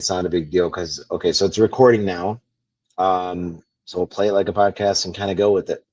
It's not a big deal because, okay, so it's recording now. So we'll play it like a podcast and kind of go with it.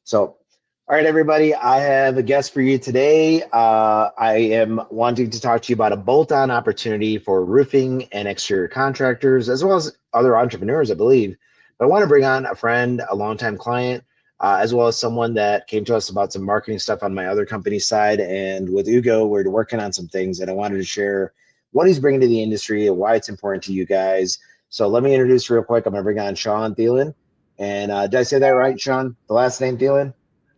So, all right, everybody, I have a guest for you today. I am wanting to talk to you about a bolt-on opportunity for roofing and exterior contractors, as well as other entrepreneurs, I believe. But I want to bring on a friend, a longtime client, as well as someone that came to us about some marketing stuff on my other company side. And with Ugo, we're working on some things, and I wanted to share what he's bringing to the industry and why it's important to you guys. So let me introduce real quick. I'm going to bring on Sean Thielen. And did I say that right, Sean? The last name Thielen?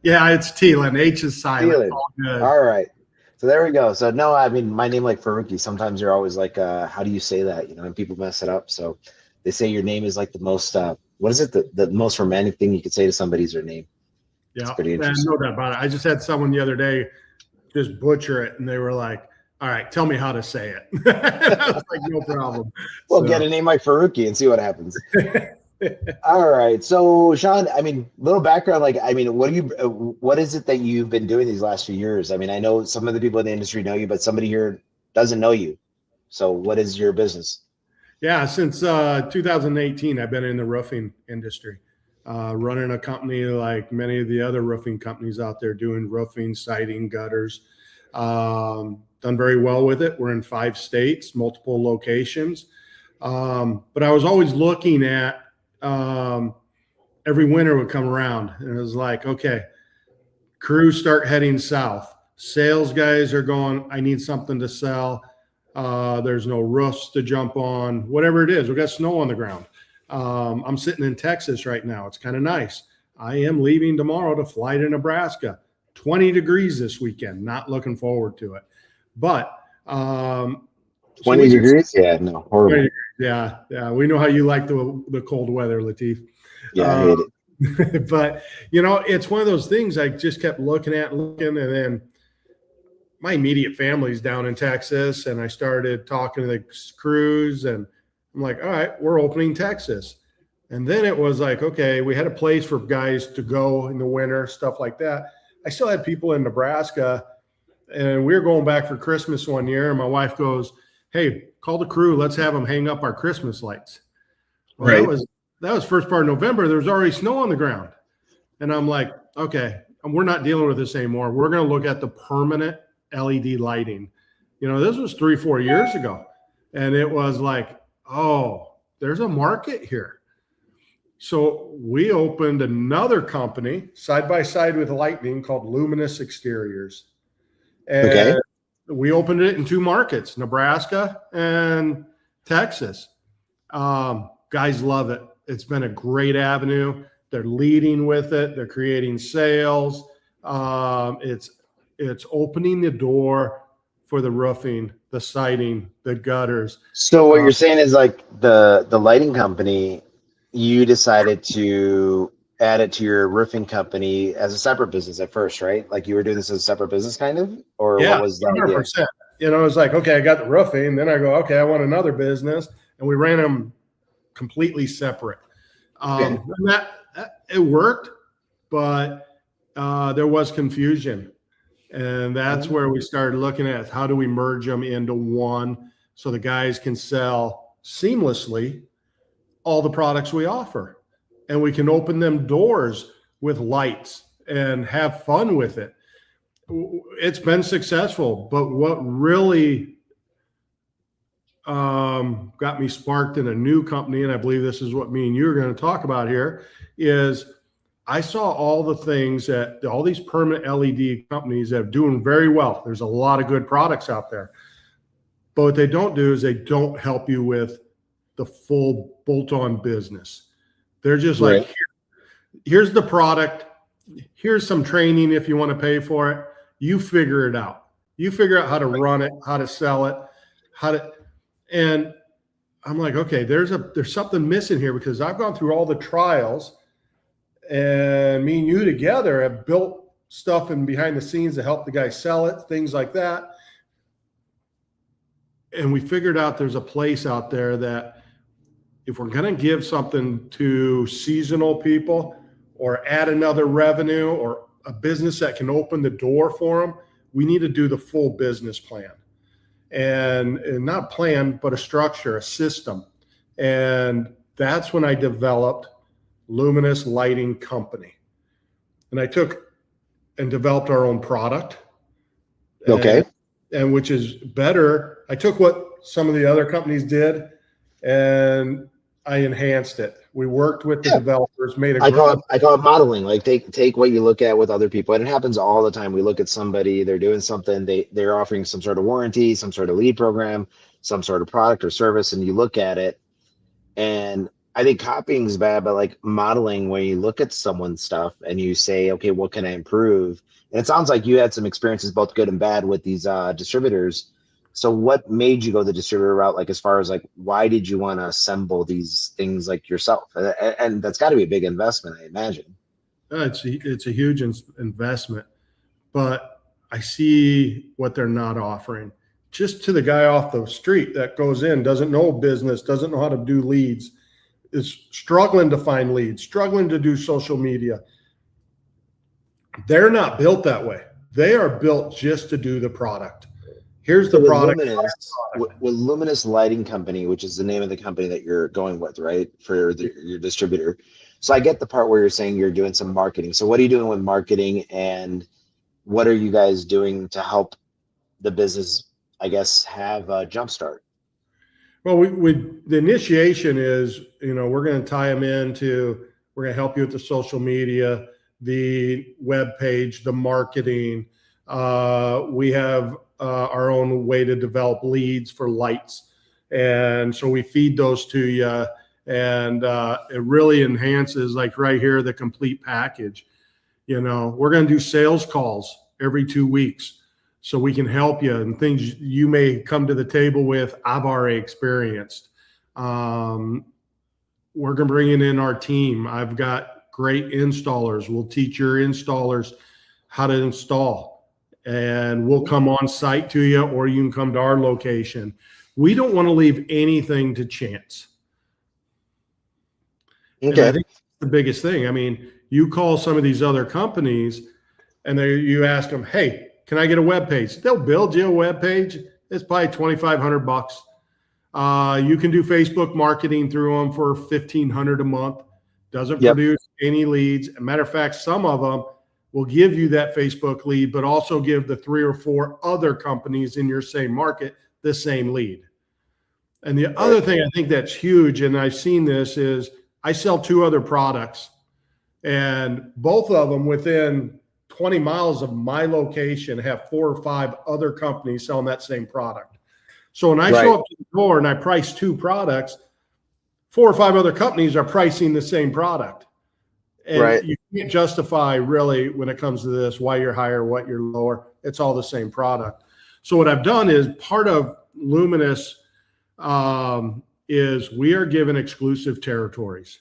Yeah, it's Thielen. H is silent. Thielen. All right. So there we go. So no, I mean, my name like Faruqi, sometimes you're always like, how do you say that? You know, and people mess it up. So they say your name is like the most, what is it? The most romantic thing you could say to somebody is their name. Yeah, it's pretty interesting. I know that about it. I just had someone the other day just butcher it, and they were like, all right, tell me how to say it. I was like, no problem. Well, get a name like Faruqi and see what happens. All right. So, Sean, I mean, little background, like, I mean, what is it that you've been doing these last few years? I mean, I know some of the people in the industry know you, but somebody here doesn't know you. So what is your business? Yeah, since 2018, I've been in the roofing industry, running a company like many of the other roofing companies out there, doing roofing, siding, gutters. Done very well with it. We're in 5 states, multiple locations. But I was always looking at every winter would come around, and it was like, okay, crews start heading south. Sales guys are going, I need something to sell. There's no roofs to jump on, whatever it is. We got snow on the ground. I'm sitting in Texas right now. It's kind of nice. I am leaving tomorrow to fly to Nebraska. 20 degrees this weekend. Not looking forward to it. But 20 degrees? Yeah, no, horrible. Yeah. We know how you like the cold weather, Latif. Yeah, I hate it. But, you know, it's one of those things I just kept looking, and then my immediate family's down in Texas, and I started talking to the crews, and I'm like, all right, we're opening Texas. And then it was like, okay, we had a place for guys to go in the winter, stuff like that. I still had people in Nebraska, and we were going back for Christmas one year, and my wife goes, hey, call the crew. Let's have them hang up our Christmas lights. Well, right. That was first part of November. There was already snow on the ground. And I'm like, okay, we're not dealing with this anymore. We're going to look at the permanent LED lighting. You know, this was 3-4 years ago. And it was like, oh, there's a market here. So we opened another company side by side with Lightning called Luminous Exteriors. And we opened it in 2 markets, Nebraska and Texas. Guys love it. It's been a great avenue. They're leading with it. They're creating sales. It's opening the door for the roofing, the siding, the gutters. So what you're saying is like the lighting company, you decided to add it to your roofing company as a separate business at first, right? Like you were doing this as a separate business kind of? Or yeah, what was that 100%. idea? You know, it's like, okay, I got the roofing. Then I go, okay, I want another business. And we ran them completely separate. It worked, but there was confusion. And that's where we started looking at how do we merge them into one so the guys can sell seamlessly all the products we offer. And we can open them doors with lights and have fun with it. It's been successful, but what really got me sparked in a new company, and I believe this is what me and you are going to talk about here, is I saw all the things that all these permanent LED companies are doing very well. There's a lot of good products out there, but what they don't do is they don't help you with the full bolt-on business. They're just like, here's the product. Here's some training if you want to pay for it. You figure it out. You figure out how to run it, how to sell it, and I'm like, okay, there's something missing here because I've gone through all the trials, and me and you together have built stuff in behind the scenes to help the guys sell it, things like that. And we figured out there's a place out there that if we're going to give something to seasonal people or add another revenue or a business that can open the door for them, we need to do the full business plan. and not a plan, but a structure, a system. And that's when I developed Luminous Lighting Company. And I took and developed our own product. Okay. And which is better. I took what some of the other companies did and I enhanced it. We worked with the developers, made a I call it modeling. Like take what you look at with other people. And it happens all the time. We look at somebody, they're doing something, they're offering some sort of warranty, some sort of lead program, some sort of product or service, and you look at it. And I think copying is bad, but like modeling, where you look at someone's stuff and you say, okay, what can I improve? And it sounds like you had some experiences, both good and bad, with these distributors. So what made you go the distributor route? Like, as far as like, why did you want to assemble these things like yourself? And that's got to be a big investment, I imagine. It's a huge investment, but I see what they're not offering. Just to the guy off the street that goes in, doesn't know business, doesn't know how to do leads, is struggling to find leads, struggling to do social media. They're not built that way. They are built just to do the product. Here's the product. With Luminous Lighting Company, which is the name of the company that you're going with, right? For your distributor. So I get the part where you're saying you're doing some marketing. So what are you doing with marketing, and what are you guys doing to help the business, I guess, have a jump start? Well, the initiation is, we're going to tie them into, we're going to help you with the social media, the web page, the marketing. We have our own way to develop leads for lights. And so we feed those to you, and it really enhances, like right here, the complete package. We're going to do sales calls every 2 weeks so we can help you, and things you may come to the table with, I've already experienced. We're going to bring in our team. I've got great installers. We'll teach your installers how to install, and we'll come on site to you, or you can come to our location. We don't want to leave anything to chance. Okay. And I think that's the biggest thing. I mean, you call some of these other companies and you ask them, hey, can I get a web page? They'll build you a web page. It's probably $2,500. You can do Facebook marketing through them for $1,500 a month. Doesn't produce any leads. As a matter of fact, some of them will give you that Facebook lead, but also give the 3 or 4 other companies in your same market the same lead. And the other thing I think that's huge, and I've seen this, is I sell 2 other products, and both of them within 20 miles of my location have 4 or 5 other companies selling that same product. So when I show up to the door and I price 2 products, 4 or 5 other companies are pricing the same product. And you can't justify, really, when it comes to this, why you're higher, what you're lower. It's all the same product. So what I've done is, part of Luminous is we are given exclusive territories.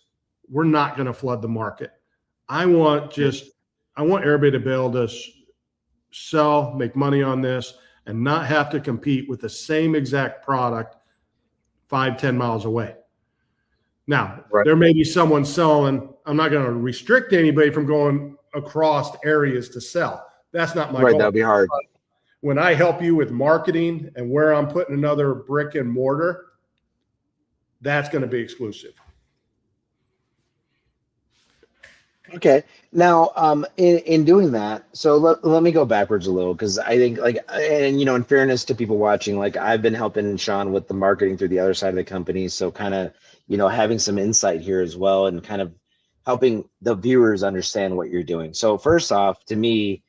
We're not going to flood the market. I want everybody to be able to sell, make money on this, and not have to compete with the same exact product 5-10 miles away. Now, there may be someone selling. I'm not going to restrict anybody from going across areas to sell. That's not my goal. That'd be hard. But when I help you with marketing and where I'm putting another brick and mortar, that's going to be exclusive. Okay. Now, in doing that, so let me go backwards a little, because I think, like, and in fairness to people watching, like, I've been helping Sean with the marketing through the other side of the company, so kind of having some insight here as well, and kind of helping the viewers understand what you're doing. So first off, to me,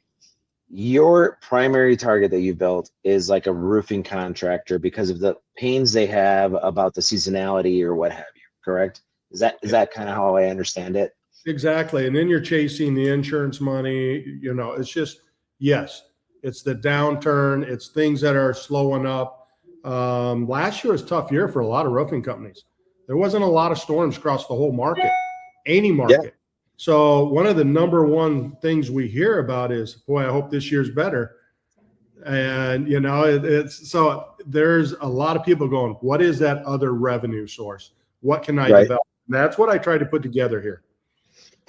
your primary target that you built is like a roofing contractor because of the pains they have about the seasonality or what have you. Correct? Is that kind of how I understand it? Exactly. And then you're chasing the insurance money. It's just, yes, it's the downturn. It's things that are slowing up. Last year was a tough year for a lot of roofing companies. There wasn't a lot of storms across the whole market, any market. Yeah. So one of the number one things we hear about is, boy, I hope this year's better. And, so there's a lot of people going, what is that other revenue source? What can I develop? And that's what I try to put together here.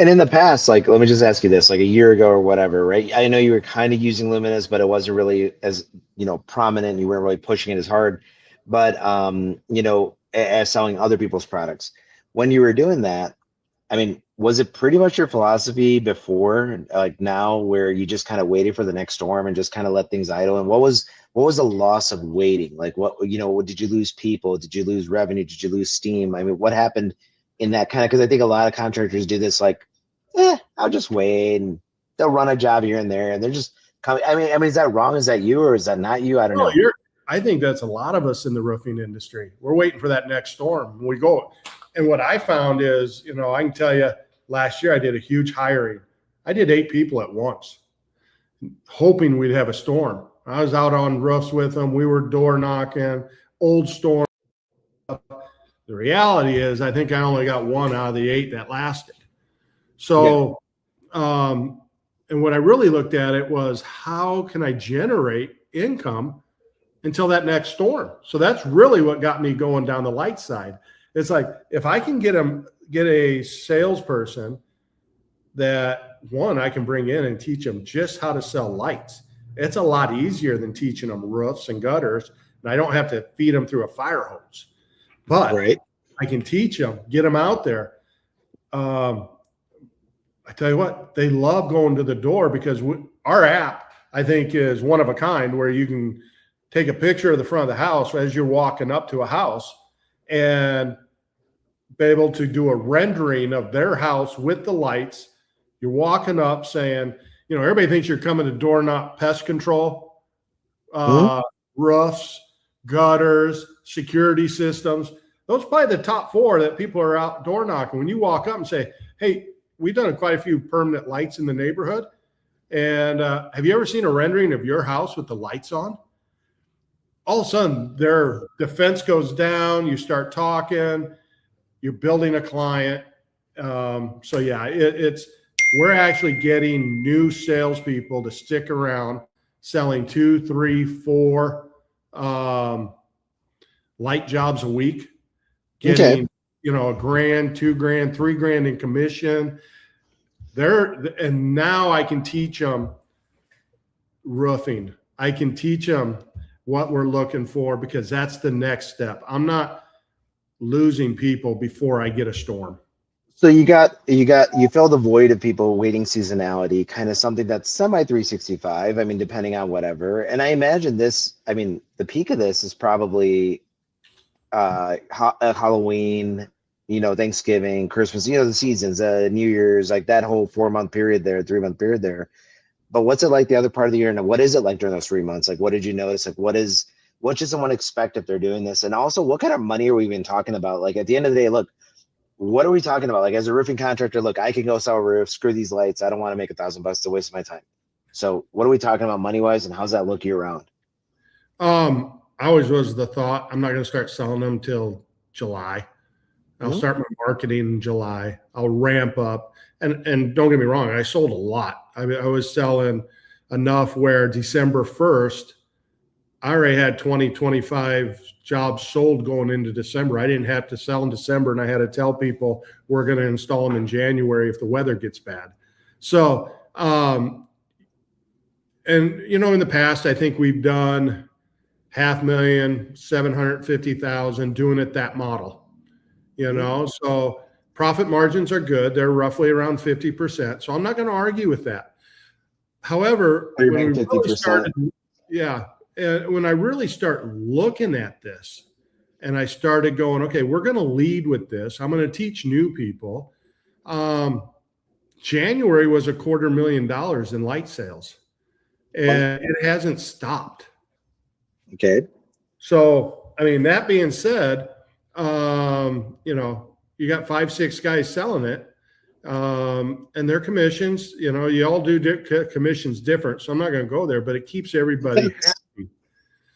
And in the past, like, let me just ask you this, like a year ago or whatever, right? I know you were kind of using Luminous, but it wasn't really as, prominent. You weren't really pushing it as hard, but, as selling other people's products. When you were doing that, I mean, was it pretty much your philosophy before, like now, where you just kind of waited for the next storm and just kind of let things idle? And what was the loss of waiting? Like, did you lose people? Did you lose revenue? Did you lose steam? I mean, what happened in that kind of? Because I think a lot of contractors do this, like, I'll just wait, and they'll run a job here and there, and they're just coming. I mean, is that wrong? Is that you, or is that not you? I don't No, know. I think that's a lot of us in the roofing industry. We're waiting for that next storm. We go. And what I found is, I can tell you last year I did a huge hiring. I did 8 people at once, hoping we'd have a storm. I was out on roofs with them. We were door knocking, old storm. The reality is, I think I only got 1 out of the 8 that lasted. So, and what I really looked at it was, how can I generate income until that next storm? So that's really what got me going down the light side. It's like, if I can get a salesperson that, one, I can bring in and teach them just how to sell lights. It's a lot easier than teaching them roofs and gutters, and I don't have to feed them through a fire hose. But Right. I can teach them, get them out there. I tell you what, they love going to the door, because our app, I think, is one of a kind, where you can take a picture of the front of the house as you're walking up to a house and be able to do a rendering of their house with the lights. You're walking up saying, everybody thinks you're coming to door knock pest control, roofs, gutters, security systems. Those are probably the top 4 that people are out door knocking. When you walk up and say, hey, we've done quite a few permanent lights in the neighborhood, and have you ever seen a rendering of your house with the lights on? All of a sudden, their defense goes down. You start talking. You're building a client. So yeah, we're actually getting new salespeople to stick around, selling 2, 3, 4 light jobs a week, getting $1,000, $2,000, $3,000 in commission. And now I can teach them roofing. I can teach them what we're looking for, because that's the next step. I'm not losing people before I get a storm. So you fill the void of people waiting seasonality, kind of something that's semi 365. I mean, depending on whatever. And I imagine the peak of this is probably Halloween, Thanksgiving, Christmas, the seasons, New Year's, like that whole 4-month period there, 3-month period there. But what's it like the other part of the year? And what is it like during those 3 months? Like, what did you notice? Like, what should someone expect if they're doing this? And also, what kind of money are we even talking about? Like, at the end of the day, look, what are we talking about? Like, as a roofing contractor, look, I can go sell a roof, screw these lights. I don't want to make $1,000 to waste my time. So what are we talking about money wise, and how's that look year round? I always was the thought, I'm not going to start selling them till July. I'll start my marketing in July. I'll ramp up. And don't get me wrong, I sold a lot. I was selling enough where December 1st, I already had 20, 25 jobs sold going into December. I didn't have to sell in December, and I had to tell people we're going to install them in January if the weather gets bad. So, in the past, I think we've done $500,000, $750,000 doing it that model. So profit margins are good. They're roughly around 50%. So I'm not going to argue with that. However, when we really started, when I really start looking at this, and I started going, okay, we're going to lead with this. I'm going to teach new people. January was $250,000 in light sales, and it hasn't stopped. Okay. So, I mean, that being said, you got 5, 6 guys selling it, and their commissions, you all do commissions different. So I'm not going to go there, but it keeps everybody happy.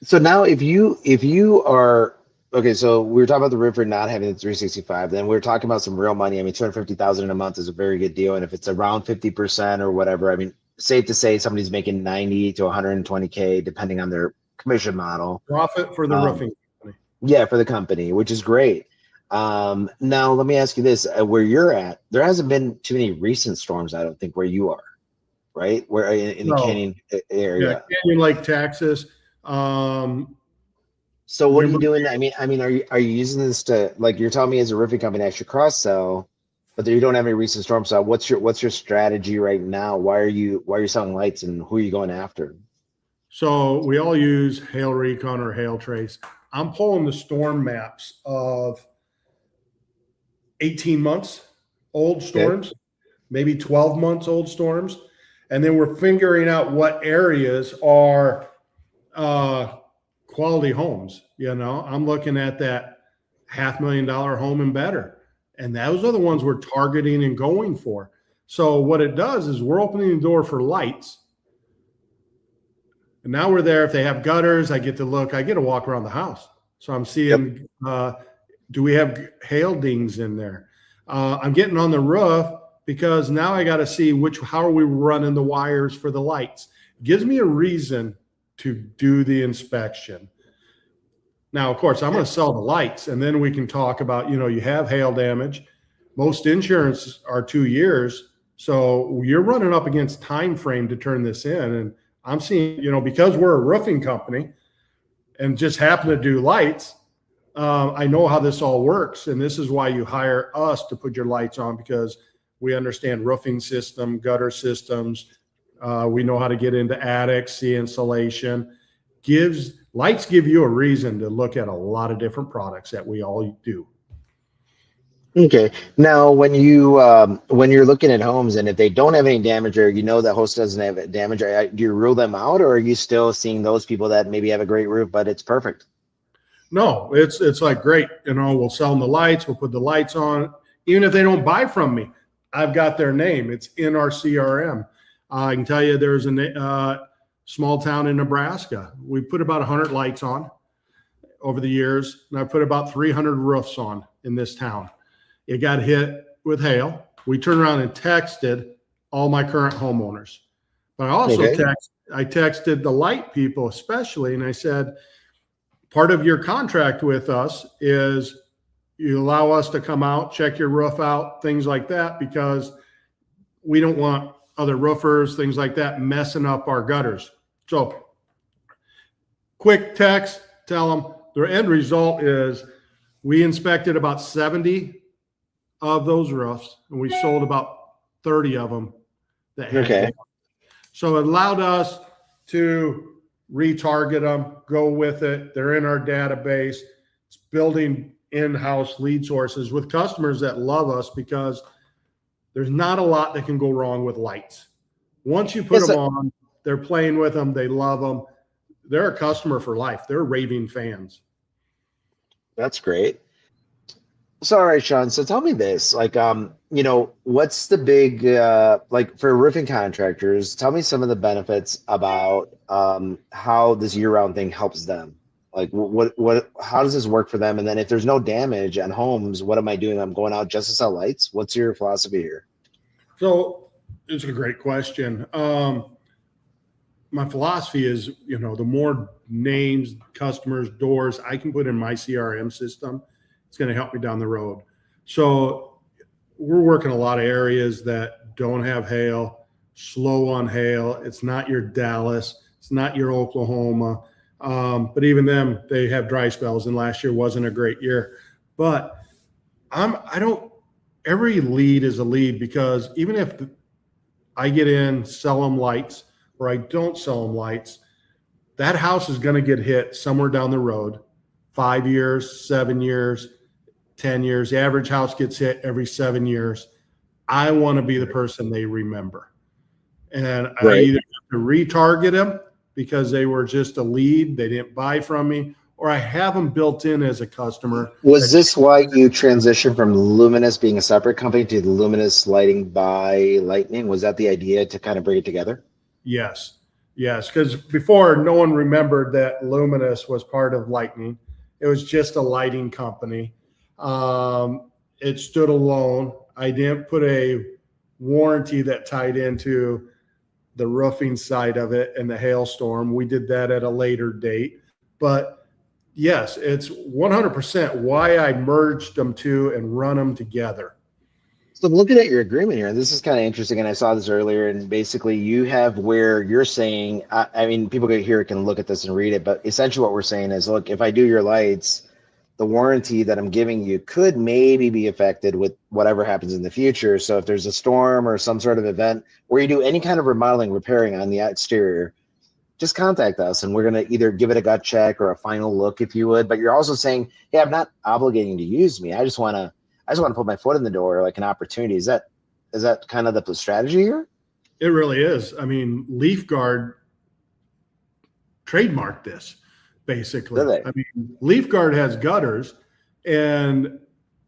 So now if you are, okay, so we were talking about the roofer not having the 365, then we were talking about some real money. I mean, $250,000 in a month is a very good deal. And if it's around 50% or whatever, I mean, safe to say somebody's making 90 to 120K, depending on their commission model. Profit for the roofing company. Yeah, for the company, which is great. Now let me ask you this: where you're at, there hasn't been too many recent storms, I don't think, where you are, right? Where in the No, Canyon yeah, area. Canyon Lake, Texas. Um, So what are you Numerous, doing? I mean, are you using this to, like, you're telling me as a roofing company I should cross sell, but you don't have any recent storms. So what's your strategy right now? Why are you selling lights and who are you going after? so we all use Hail Recon or Hail Trace. I'm pulling the storm maps of 18 months old Okay. storms, maybe 12 months old storms. And then we're figuring out what areas are uh, quality homes. I'm looking at that $500,000 home and better. And those are the ones we're targeting and going for. So what it does is we're opening the door for lights. And now we're there. If they have gutters, I get to walk around the house. So I'm Yep. seeing, do we have hail dings in there? I'm getting on the roof because now I got to see how are we running the wires for the lights. It gives me a reason to do the inspection. Now, of course, I'm going to sell the lights, and then we can talk about, you have hail damage. Most insurance are 2 years, so you're running up against time frame to turn this in. And I'm seeing, because we're a roofing company and just happen to do lights, I know how this all works, and this is why you hire us to put your lights on, because we understand roofing system, gutter systems. We know how to get into attics, see insulation. Lights give you a reason to look at a lot of different products that we all do. Okay. Now, when you're looking at homes and if they don't have any damage or that host doesn't have damage, do you rule them out, or are you still seeing those people that maybe have a great roof but it's perfect? No, it's like great. We'll sell them the lights. We'll put the lights on, even if they don't buy from me. I've got their name. It's in our CRM. I can tell you, there's a small town in Nebraska. We put about 100 lights on over the years, and I put about 300 roofs on in this town. It got hit with hail. We turned around and texted all my current homeowners, but Okay. I texted the light people especially, and I said, part of your contract with us is you allow us to come out, check your roof out, things like that, because we don't want other roofers, things like that, messing up our gutters. So quick text, tell them the end result is we inspected about 70 of those roofs, and we sold about 30 of them that had Okay. damage. So it allowed us to retarget them, go with it. They're in our database. It's building in-house lead sources with customers that love us, because there's not a lot that can go wrong with lights. Once you put Yes. them on, they're playing with them. They love them. They're a customer for life. They're raving fans. That's great. So, all right, Sean. So tell me this, like, what's the big, like, for roofing contractors, tell me some of the benefits about how this year-round thing helps them. Like, how does this work for them? And then if there's no damage on homes, what am I doing? I'm going out just to sell lights. What's your philosophy here? So it's a great question. My philosophy is, the more names, customers, doors I can put in my CRM system, it's going to help me down the road. So we're working a lot of areas that don't have hail, slow on hail. It's not your Dallas, it's not your Oklahoma. But even them, they have dry spells, and last year wasn't a great year. But I don't, every lead is a lead, because even if I get in, sell them lights, or I don't sell them lights, that house is going to get hit somewhere down the road, 5 years, 7 years, 10 years. The average house gets hit every 7 years. I want to be the person they remember. And I Right. either have to retarget them because they were just a lead, they didn't buy from me, or I have them built in as a customer. Was this why you transitioned from Luminous being a separate company to the Luminous Lighting by Lightning? Was that the idea to kind of bring it together? Yes. Yes. Because before, no one remembered that Luminous was part of Lightning. It was just a lighting company. It stood alone. I didn't put a warranty that tied into the roofing side of it and the hailstorm. We did that at a later date. But yes, it's 100% why I merged them two and run them together. So I'm looking at your agreement here, and this is kind of interesting. And I saw this earlier, and basically you have where you're saying, I mean, people here can look at this and read it, but essentially what we're saying is, look, if I do your lights, the warranty that I'm giving you could maybe be affected with whatever happens in the future. So if there's a storm or some sort of event where you do any kind of remodeling, repairing on the exterior, just contact us and we're going to either give it a gut check or a final look, if you would. But you're also saying, hey, I'm not obligating to use me. I just want to put my foot in the door, like an opportunity. Is that kind of the strategy here? It really is. I mean, Leaf Guard trademarked this, basically. I mean, Leaf Guard has gutters, and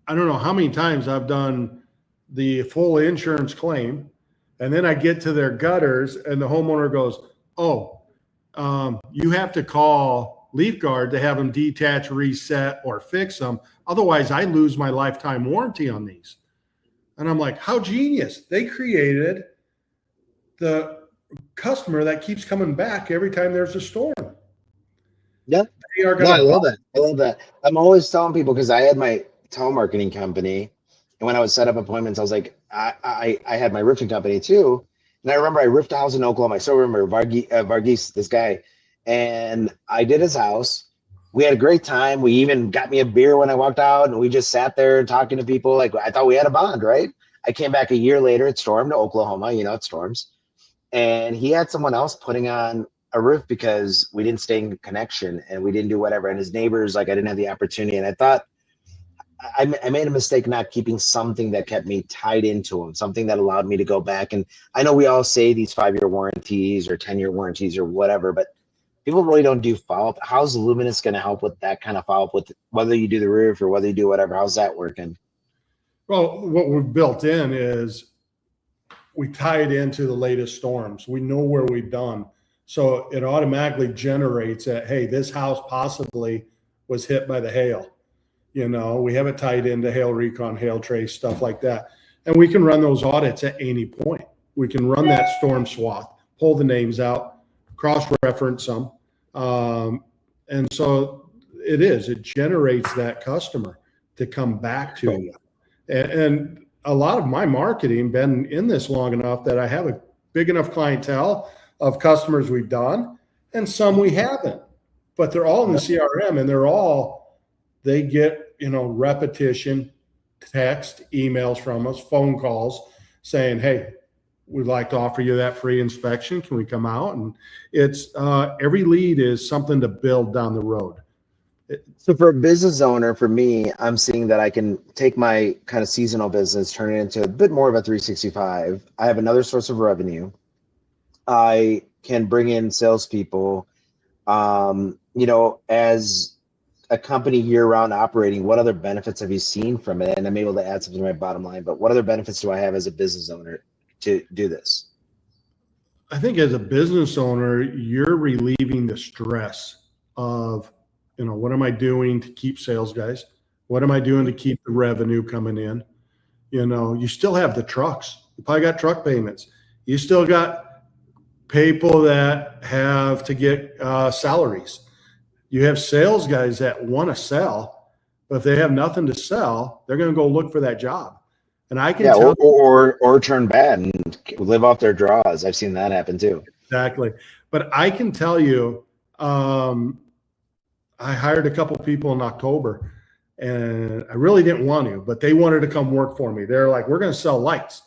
I don't know how many times I've done the full insurance claim, and then I get to their gutters, and the homeowner goes, oh, you have to call Leaf Guard to have them detach, reset, or fix them. Otherwise, I lose my lifetime warranty on these. And I'm like, how genius. They created the customer that keeps coming back every time there's a storm. Yeah. No, I love that. I love that. I'm always telling people, because I had my telemarketing company, and when I would set up appointments, I was like, I had my roofing company too. And I remember I roofed a house in Oklahoma. I still remember Varghese, this guy, and I did his house. We had a great time. We even got me a beer when I walked out, and we just sat there talking to people. Like, I thought we had a bond, right? I came back a year later. It stormed to Oklahoma. You know, it storms. And he had someone else putting on a roof because we didn't stay in connection and we didn't do whatever. And his neighbors, like, I didn't have the opportunity. And I thought I made a mistake not keeping something that kept me tied into him, something that allowed me to go back. And I know we all say these 5-year warranties or 10-year warranties or whatever, but people really don't do follow-up. How's Luminous going to help with that kind of follow-up, with whether you do the roof or whether you do whatever? How's that working? Well, what we've built in is we tie it into the latest storms. We know where we've done. So it automatically generates that, hey, this house possibly was hit by the hail. You know, we have it tied into hail recon, hail trace, stuff like that. And we can run those audits at any point. We can run that storm swath, pull the names out, cross-reference them. And so it generates that customer to come back to you. And a lot of my marketing been in this long enough that I have a big enough clientele of customers we've done and some we haven't, but they're all in the CRM, and they get, repetition, text, emails from us, phone calls saying, hey, we'd like to offer you that free inspection. Can we come out? And it's every lead is something to build down the road. So for a business owner, for me, I'm seeing that I can take my kind of seasonal business, turn it into a bit more of a 365. I have another source of revenue. I can bring in salespeople. As a company year-round operating, what other benefits have you seen from it? And I'm able to add something to my bottom line, but what other benefits do I have as a business owner to do this? I think as a business owner, you're relieving the stress of, what am I doing to keep sales guys? What am I doing to keep the revenue coming in? You still have the trucks. You probably got truck payments. You still got people that have to get salaries. You have sales guys that want to sell, but if they have nothing to sell, they're going to go look for that job. And I can tell or turn bad and live off their draws. I've seen that happen too. Exactly. But I can tell you, I hired a couple people in October, and I really didn't want to, but they wanted to come work for me. They're like, we're going to sell lights,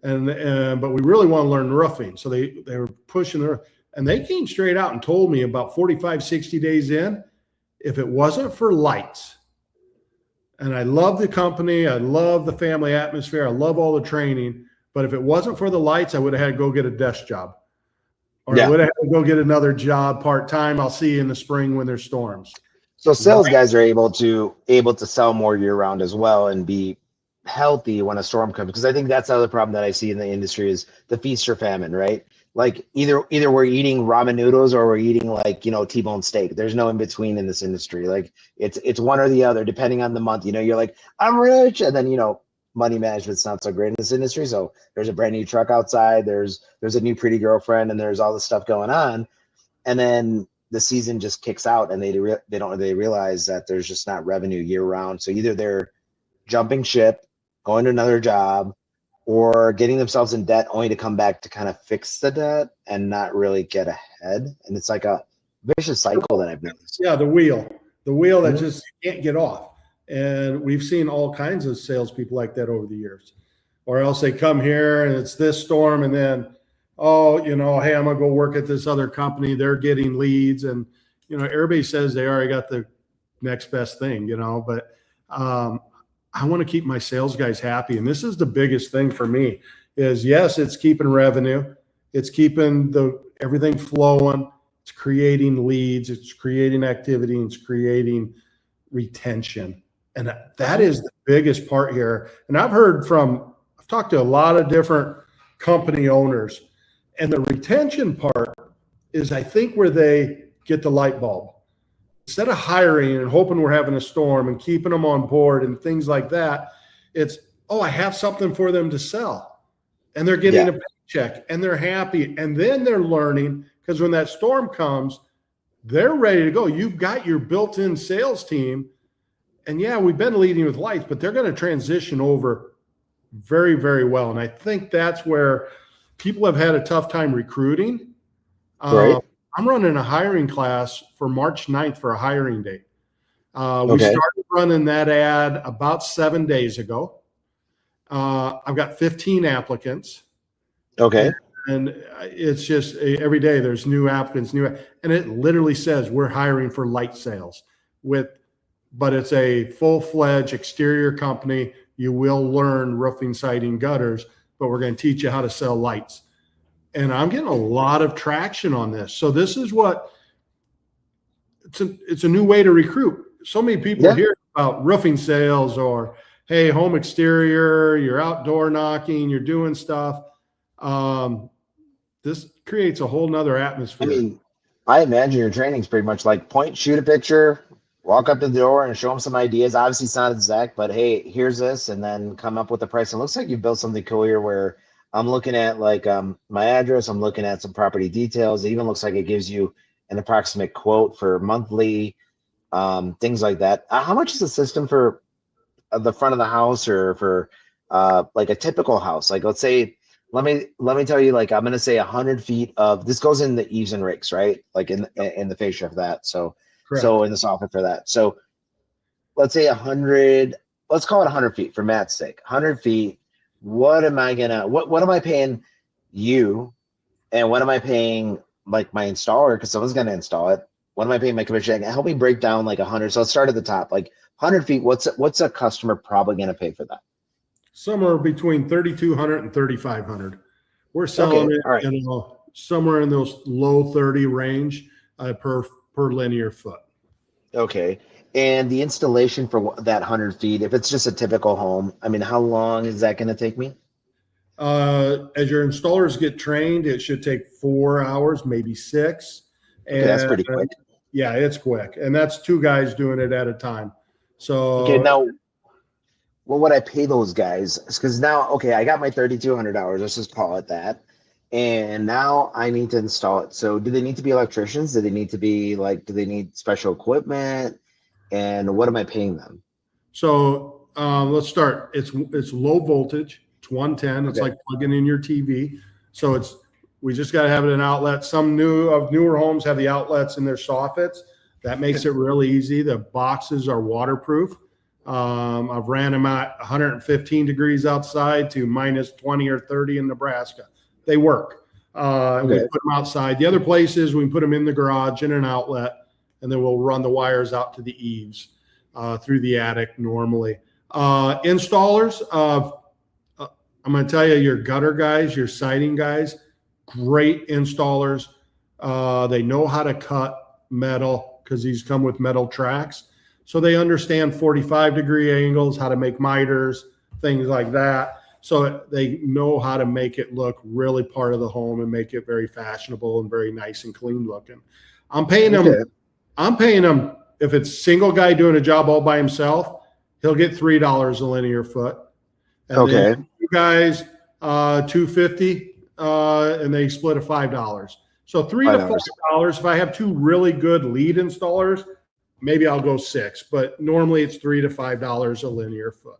but we really want to learn roofing. So they were pushing their. And they came straight out and told me about 45, 60 days in, if it wasn't for lights, and I love the company, I love the family atmosphere, I love all the training, but if it wasn't for the lights, I would have had to go get a desk job. Or I would have had to go get another job part-time. I'll see you in the spring when there's storms. So sales guys are able to sell more year-round as well and be healthy when a storm comes. Because I think that's the other problem that I see in the industry is the feast or famine, right? Like either we're eating ramen noodles or we're eating T-bone steak. There's no in between in this industry. Like it's one or the other, depending on the month. You're like, I'm rich, and then money management's not so great in this industry. So there's a brand new truck outside. There's a new pretty girlfriend, and there's all this stuff going on. And then the season just kicks out and they realize that there's just not revenue year round. So either they're jumping ship, going to another job, or getting themselves in debt only to come back to kind of fix the debt and not really get ahead. And it's like a vicious cycle that I've noticed. Yeah, the wheel that just can't get off. And we've seen all kinds of salespeople like that over the years. Or else they come here and it's this storm, and then, oh, you know, hey, I'm gonna go work at this other company. They're getting leads, and you know, everybody says they already got the next best thing, you know. But I want to keep my sales guys happy, and this is the biggest thing for me. Is yes, it's keeping revenue, it's keeping everything flowing, it's creating leads, it's creating activity, it's creating retention, and that is the biggest part here. And I've talked to a lot of different company owners, and the retention part is, I think, where they get the light bulb. Instead of hiring and hoping we're having a storm and keeping them on board and things like that, it's, oh, I have something for them to sell. And they're getting a paycheck and they're happy. And then they're learning, because when that storm comes, they're ready to go. You've got your built-in sales team. And yeah, we've been leading with lights, but they're going to transition over very, very well. And I think that's where people have had a tough time recruiting. Right. I'm running a hiring class for March 9th for a hiring date. We started running that ad about 7 days ago. I've got 15 applicants. Okay. And it's just every day there's new applicants, and it literally says we're hiring for light sales but it's a full-fledged exterior company. You will learn roofing, siding, gutters, but we're going to teach you how to sell lights. And I'm getting a lot of traction on this. So this is it's a new way to recruit. So many people hear about roofing sales, or, hey, home exterior, you're outdoor knocking, you're doing stuff. This creates a whole nother atmosphere. I mean, I imagine your training's pretty much like point, shoot a picture, walk up to the door and show them some ideas. Obviously it's not exact, but hey, here's this, and then come up with a price. And it looks like you've built something cool here where I'm looking at like my address, I'm looking at some property details. It even looks like it gives you an approximate quote for monthly, things like that. How much is the system for the front of the house, or for like a typical house? Like, let's say, let me tell you, like, I'm going to say 100 feet of this goes in the eaves and rakes, right? Like in the fascia of that. So, Correct. So in the soffit for that. So let's say 100, let's call it 100 feet for Matt's sake, 100 feet. What am I paying you? And what am I paying like my installer? Because someone's going to install it. What am I paying my commission? Help me break down like 100. So let's start at the top, like 100 feet. What's a customer probably going to pay for that? Somewhere between 3,200 and 3,500. We're selling it somewhere in those low 30 range per linear foot. Okay. And the installation for that 100 feet, if it's just a typical home, I mean, how long is that going to take me? As your installers get trained, it should take 4 hours, maybe 6. Okay, that's pretty quick. Yeah, it's quick. And that's 2 guys doing it at a time. So okay, now what would I pay those guys? Because now, okay, I got my $3,200. Let's just call it that. And now I need to install it. So do they need to be electricians? Do they need to be like, do they need special equipment? And what am I paying them? So let's start. It's low voltage. It's 110. It's like plugging in your TV. So we just got to have it an outlet. Some newer homes have the outlets in their soffits. That makes it really easy. The boxes are waterproof. I've ran them at 115 degrees outside to minus 20 or 30 in Nebraska. They work. We put them outside. The other places, we can put them in the garage in an outlet, and then we'll run the wires out to the eaves through the attic normally. Installers, I'm going to tell you, your gutter guys, your siding guys, great installers. They know how to cut metal because these come with metal tracks. So they understand 45-degree angles, how to make miters, things like that. So they know how to make it look really part of the home and make it very fashionable and very nice and clean looking. I'm paying them. If it's single guy doing a job all by himself, he'll get $3 a linear foot. And then 2 guys, $250, and they split at $5. So $3 to $5. If I have two really good lead installers, maybe I'll go $6, but normally it's $3 to $5 a linear foot.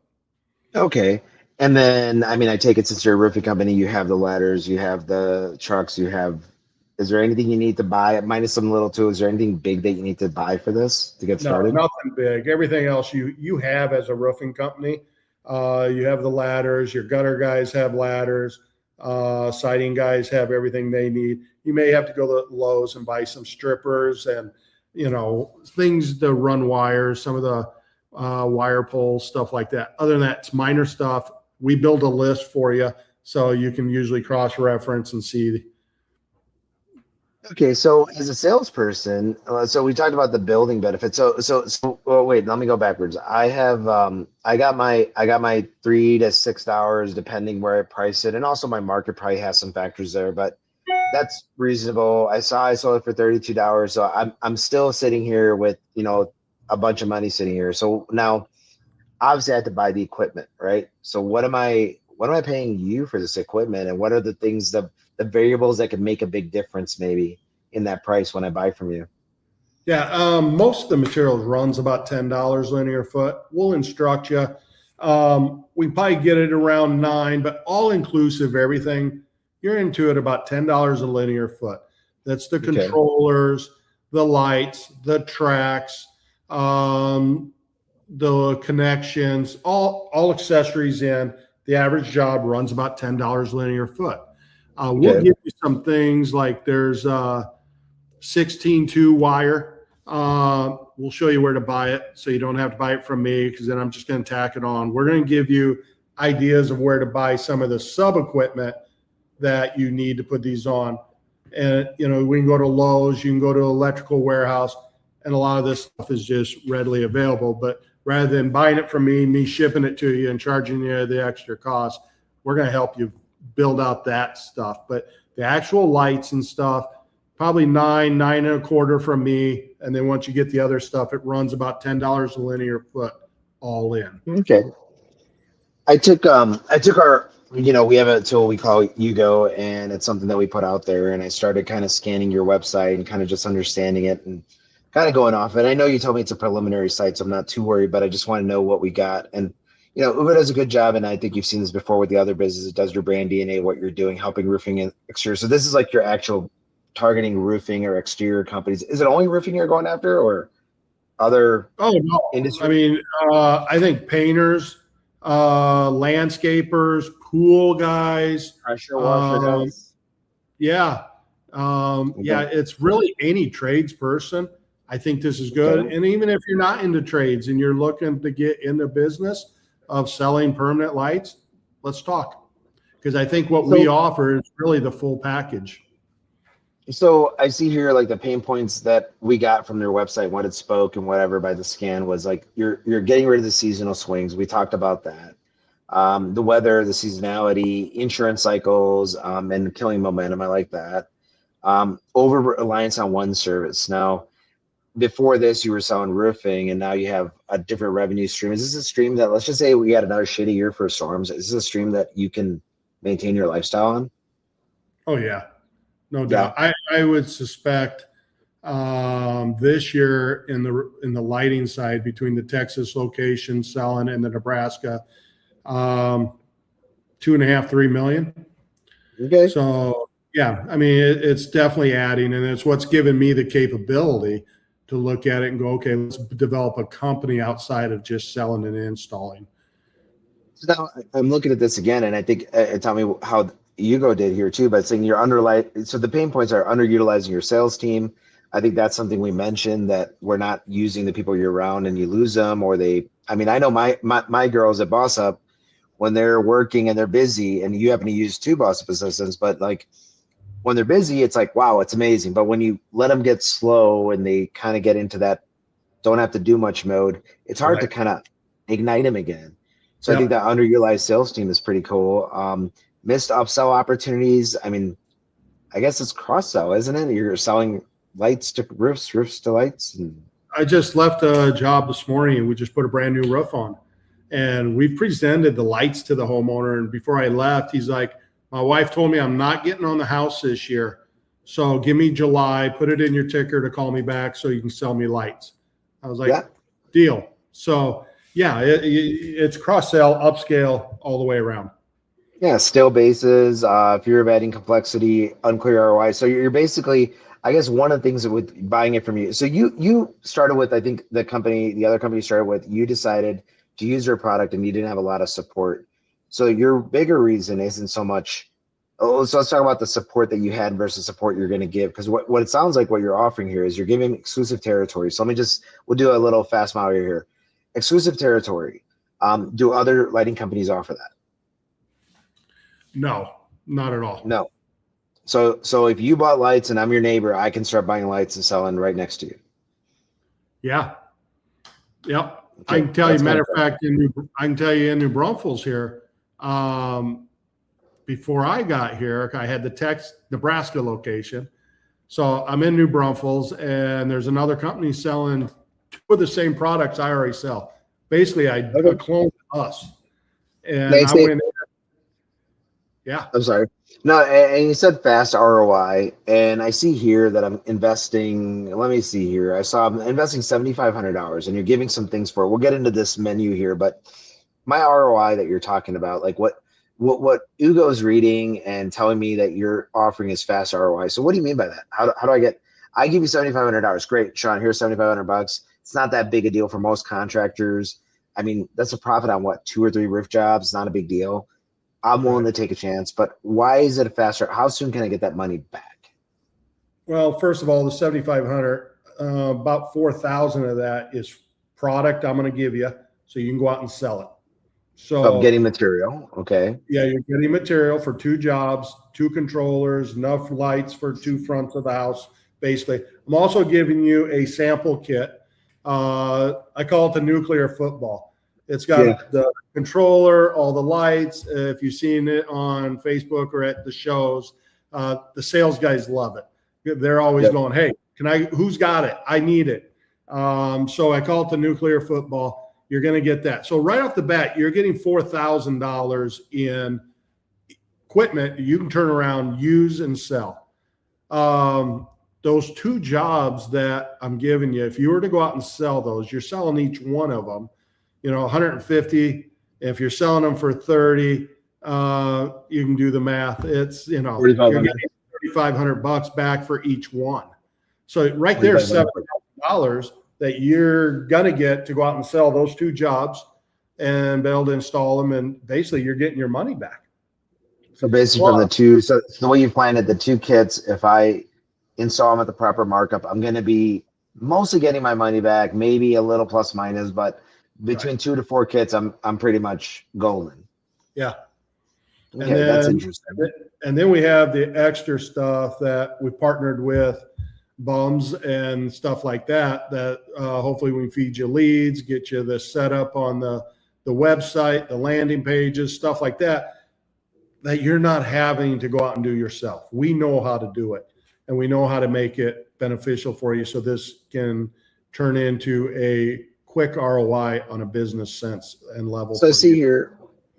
Okay. And then, I mean, I take it since you're a roofing company, you have the ladders, you have the trucks, is there anything you need to buy, minus some little tools? Is there anything big that you need to buy for this to get started? No, nothing big. Everything else you have as a roofing company. You have the ladders, your gutter guys have ladders, siding guys have everything they need. You may have to go to Lowe's and buy some strippers and, things to run wires, some of the wire poles, stuff like that. Other than that, it's minor stuff. We build a list for you so you can usually cross-reference and see. Okay, so as a salesperson, so we talked about the building benefits. So wait, let me go backwards. I got my $3 to $6 depending where I price it, and also my market probably has some factors there, but that's reasonable. I sold it for $32, so I'm still sitting here with a bunch of money sitting here. So now, obviously, I have to buy the equipment, right? So what am I paying you for this equipment, and what are the things the variables that can make a big difference maybe in that price when I buy from you? Yeah, most of the materials runs about $10 linear foot. We'll instruct you. We probably get it around $9, but all inclusive, everything, you're into it about $10 a linear foot. That's the controllers, the lights, the tracks, the connections, all accessories in. The average job runs about $10 linear foot. We'll give you some things like there's 16-2 wire. We'll show you where to buy it so you don't have to buy it from me, because then I'm just going to tack it on. We're going to give you ideas of where to buy some of the sub equipment that you need to put these on. And, we can go to Lowe's, you can go to Electrical Warehouse, and a lot of this stuff is just readily available. But rather than buying it from me shipping it to you and charging you the extra cost, we're going to help you build out that stuff. But the actual lights and stuff, probably $9 and a quarter from me. And then once you get the other stuff, it runs about $10 a linear foot all in. Okay. I took our, we have a tool we call Hugo, and it's something that we put out there. And I started kind of scanning your website and kind of just understanding it and kind of going off it. I know you told me it's a preliminary site, so I'm not too worried, but I just want to know what we got. And, Uber does a good job, and I think you've seen this before with the other businesses. It does your brand DNA, what you're doing, helping roofing and exterior. So this is like your actual targeting roofing or exterior companies. Is it only roofing you're going after, or other industries? I mean, I think painters, landscapers, pool guys, pressure washer guys. Yeah. It's really any tradesperson. I think this is good. Okay. And even if you're not into trades and you're looking to get into business of selling permanent lights, let's talk. Because I think what we offer is really the full package. So I see here like the pain points that we got from their website, what it spoke and whatever by the scan was like you're getting rid of the seasonal swings. We talked about that. The weather, the seasonality, insurance cycles, and killing momentum. I like that. Over reliance on one service. Now, before this, you were selling roofing, and now you have a different revenue stream. Is this a stream that, let's just say we had another shitty year for storms, is this a stream that you can maintain your lifestyle on? Oh yeah, no doubt. I would suspect this year in the lighting side, between the Texas location selling and the Nebraska, 2.5-3 million. Okay. So yeah, I mean it's definitely adding, and it's what's given me the capability to look at it and go, okay, let's develop a company outside of just selling and installing. So now I'm looking at this again, and I think tell me how Hugo did here too, but saying so the pain points are underutilizing your sales team. I think that's something we mentioned, that we're not using the people you're around and you lose them, or I know my girls at Boss Up, when they're working and they're busy, and you happen to use 2 Boss Up assistants, but like when they're busy, it's like, wow, it's amazing. But when you let them get slow and they kind of get into that don't have to do much mode, it's hard to kind of ignite them again. So I think that underutilized sales team is pretty cool. Missed upsell opportunities. I mean, I guess it's cross sell, isn't it? You're selling lights to roofs, roofs to lights. And I just left a job this morning, and we just put a brand new roof on, and we presented the lights to the homeowner. And before I left, he's like, my wife told me I'm not getting on the house this year, So give me July, put it in your ticker to call me back so you can sell me lights. I was like, Yeah. deal. So yeah, it's cross sell, upscale all the way around. Yeah, still bases, fear of adding complexity, unclear ROI. So you're basically, I guess one of the things that with buying it from you. So you started with, I think the other company you started with, you decided to use their product and you didn't have a lot of support. So your bigger reason isn't so much, oh, so let's talk about the support that you had versus support you're going to give. Because what it sounds like what you're offering here is you're giving exclusive territory. So we'll do a little fast mile here. Exclusive territory. Do other lighting companies offer that? No, not at all. No. So if you bought lights and I'm your neighbor, I can start buying lights and selling right next to you. Yeah. Yep. Okay, I can tell you, matter of fantastic. fact, I can tell you in New Braunfels here, before I got here, I had the Nebraska location. So I'm in New Braunfels and there's another company selling two of the same products I already sell. Basically, I cloned us. And I went in. Yeah. I'm sorry. No, and you said fast ROI, and I see here that I'm investing. Let me see here. I saw I'm investing $7,500, and you're giving some things for it. We'll get into this menu here, but my ROI that you're talking about, like what Ugo's reading and telling me that you're offering is fast ROI. So what do you mean by that? How do I get? I give you $7,500. Great, Sean. Here's $7,500. It's not that big a deal for most contractors. I mean, that's a profit on what, 2 or 3 roof jobs. It's not a big deal. I'm willing to take a chance, but why is it faster? How soon can I get that money back? Well, first of all, the 7,500, about 4,000 of that is product I'm going to give you, so you can go out and sell it. So I'm getting material, okay. Yeah, you're getting material for 2 jobs, 2 controllers, enough lights for 2 fronts of the house. Basically, I'm also giving you a sample kit. I call it the nuclear football. It's got the controller, all the lights. If you've seen it on Facebook or at the shows, the sales guys love it. They're always going, "Hey, who's got it? I need it." So I call it the nuclear football. You're going to get that. So right off the bat, you're getting $4,000 in equipment you can turn around, use, and sell. Those 2 jobs that I'm giving you, if you were to go out and sell those, you're selling each one of them, 150. If you're selling them for 30, you can do the math. It's, you're getting $3,500 back for each one. So right there, $7,000 that you're going to get to go out and sell those 2 jobs and be able to install them. And basically you're getting your money back. So basically from the 2, so the way you planned it, the 2 kits, if I install them at the proper markup, I'm going to be mostly getting my money back, maybe a little plus minus, but between 2 to 4 kits, I'm pretty much golden. Yeah. Okay, that's interesting. And then we have the extra stuff that we partnered with bums and stuff like that, hopefully we can feed you leads, get you the setup on the website, the landing pages, stuff like that you're not having to go out and do yourself. We know how to do it, and we know how to make it beneficial for you. So this can turn into a quick ROI on a business sense and level. So see here,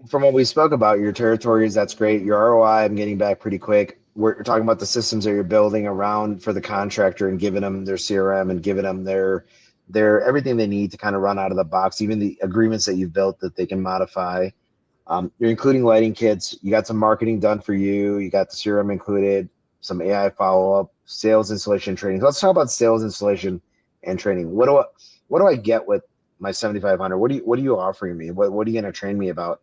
from what we spoke about, your territories, that's great. Your ROI, I'm getting back pretty quick. We're talking about the systems that you're building around for the contractor and giving them their CRM and giving them their everything they need to kind of run out of the box, even the agreements that you've built that they can modify. You're including lighting kits. You got some marketing done for you. You got the CRM included, some AI follow-up, sales, installation, training. Let's talk about sales, installation, and training. What do I get with my 7,500? What are you offering me? What are you going to train me about?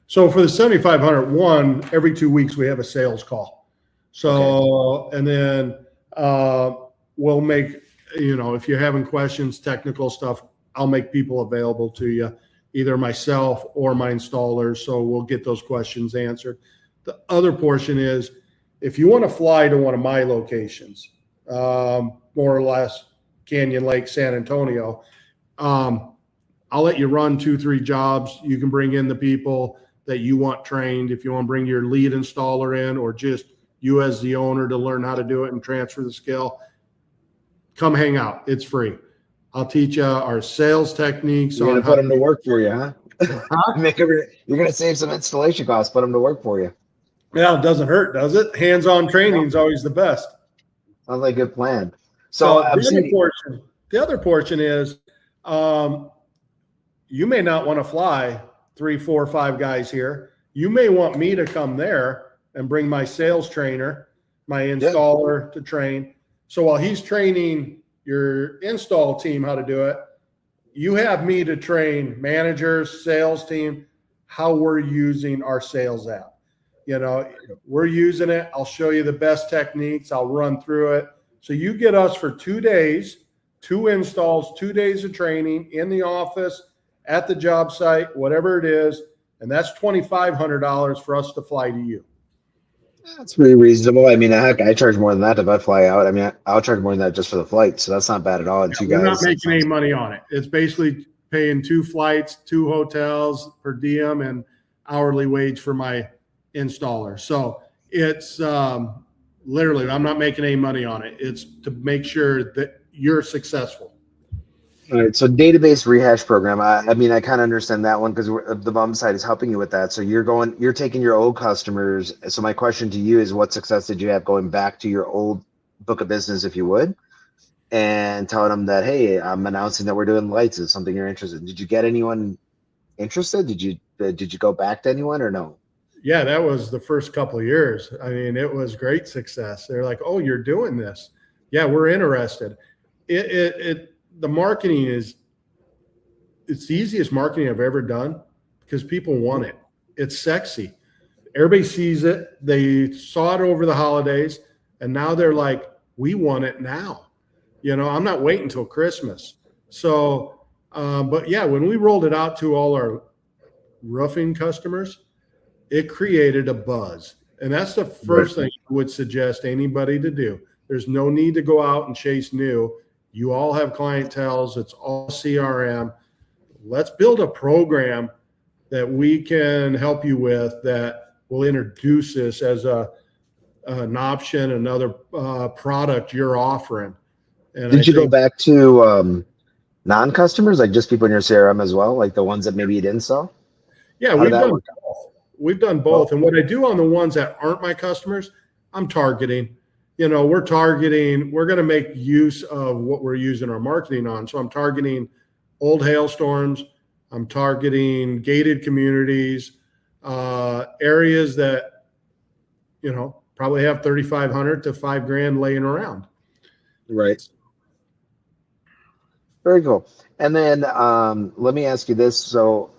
So for the 7,500, every 2 weeks we have a sales call. So, and then we'll make, if you're having questions, technical stuff, I'll make people available to you, either myself or my installers. So we'll get those questions answered. The other portion is if you want to fly to one of my locations, more or less Canyon Lake, San Antonio, I'll let you run 2-3 jobs. You can bring in the people that you want trained. If you want to bring your lead installer in, or just you as the owner to learn how to do it and transfer the skill, come hang out. It's free. I'll teach you our sales techniques. You're going to put them to work for you, huh? You're going to save some installation costs, put them to work for you. Yeah, it doesn't hurt, does it? Hands-on training is always the best. Sounds like a good plan. So So I'm seeing. the other portion is, um, you may not want to fly 3, 4, 5 guys here. You may want me to come there and bring my sales trainer, my Yeah, installer to train. So while he's training your install team how to do it, you have me to train managers, sales team, how we're using our sales app. You know, we're using it. I'll show you the best techniques. I'll run through it. So you get us for 2 days, 2 installs, 2 days of training in the office, at the job site, whatever it is. And that's $2,500 for us to fly to you. that's pretty reasonable. I mean, heck, I charge more than that if I fly out. I mean, I'll charge more than that just for the flight, so that's not bad at all. And two We're not guys, that making any sounds. money on it. It's basically paying 2 flights, 2 hotels per diem, and hourly wage for my installer. So it's literally, I'm not making any money on it. It's to make sure that you're successful. All right, so database rehash program. I mean, I kind of understand that one because the bum side is helping you with that. So you're taking your old customers. So my question to you is, what success did you have going back to your old book of business, if you would, and telling them that, hey, I'm announcing that we're doing lights. Is something you're interested in? Did you get anyone interested? Did you go back to anyone or no? Yeah, that was the first couple of years. I mean, it was great success. They're like, "Oh, you're doing this? Yeah, we're interested." The marketing it's the easiest marketing I've ever done because people want it. It's sexy. Everybody sees it. They saw it over the holidays, and now they're like, "We want it now." You know, I'm not waiting until Christmas. So, but yeah, when we rolled it out to all our roofing customers, it created a buzz. And that's the Right. first thing I would suggest anybody to do. There's no need to go out and chase new. You all have clienteles, it's all CRM. Let's build a program that we can help you with that will introduce this as an option, another product you're offering. And I Did you go think, back to non-customers, like just people in your CRM as well, like the ones that maybe you didn't sell? yeah, How did we've that done work? both. We've done Well, both. And what I do on the ones that aren't my customers, I'm targeting. You know, we're targeting, we're going to make use of what we're using our marketing on. So I'm targeting old hailstorms. I'm targeting gated communities, areas that, you know, probably have 3,500 to $5,000 laying around. right. Very cool. And then let me ask you this. So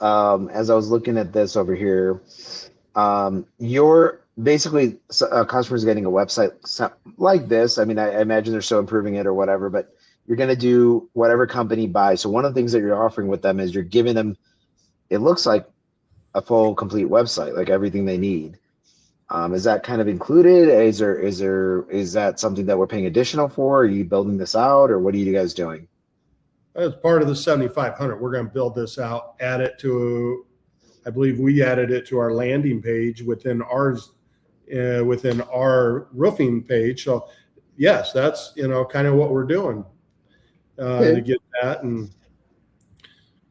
as I was looking at this over here, you're basically customers getting a website like this. I mean, I imagine they're still improving it or whatever, but you're going to do whatever company buys. So one of the things that you're offering with them is you're giving them, it looks like a full complete website, like everything they need. Is that kind of included? Is that something that we're paying additional for? Are you building this out, or what are you guys doing? As part of the 7,500, we're going to build this out, add it to, I believe we added it to our landing page within ours, within our roofing page. So yes, that's, you know, kind of what we're doing to Okay, get that. And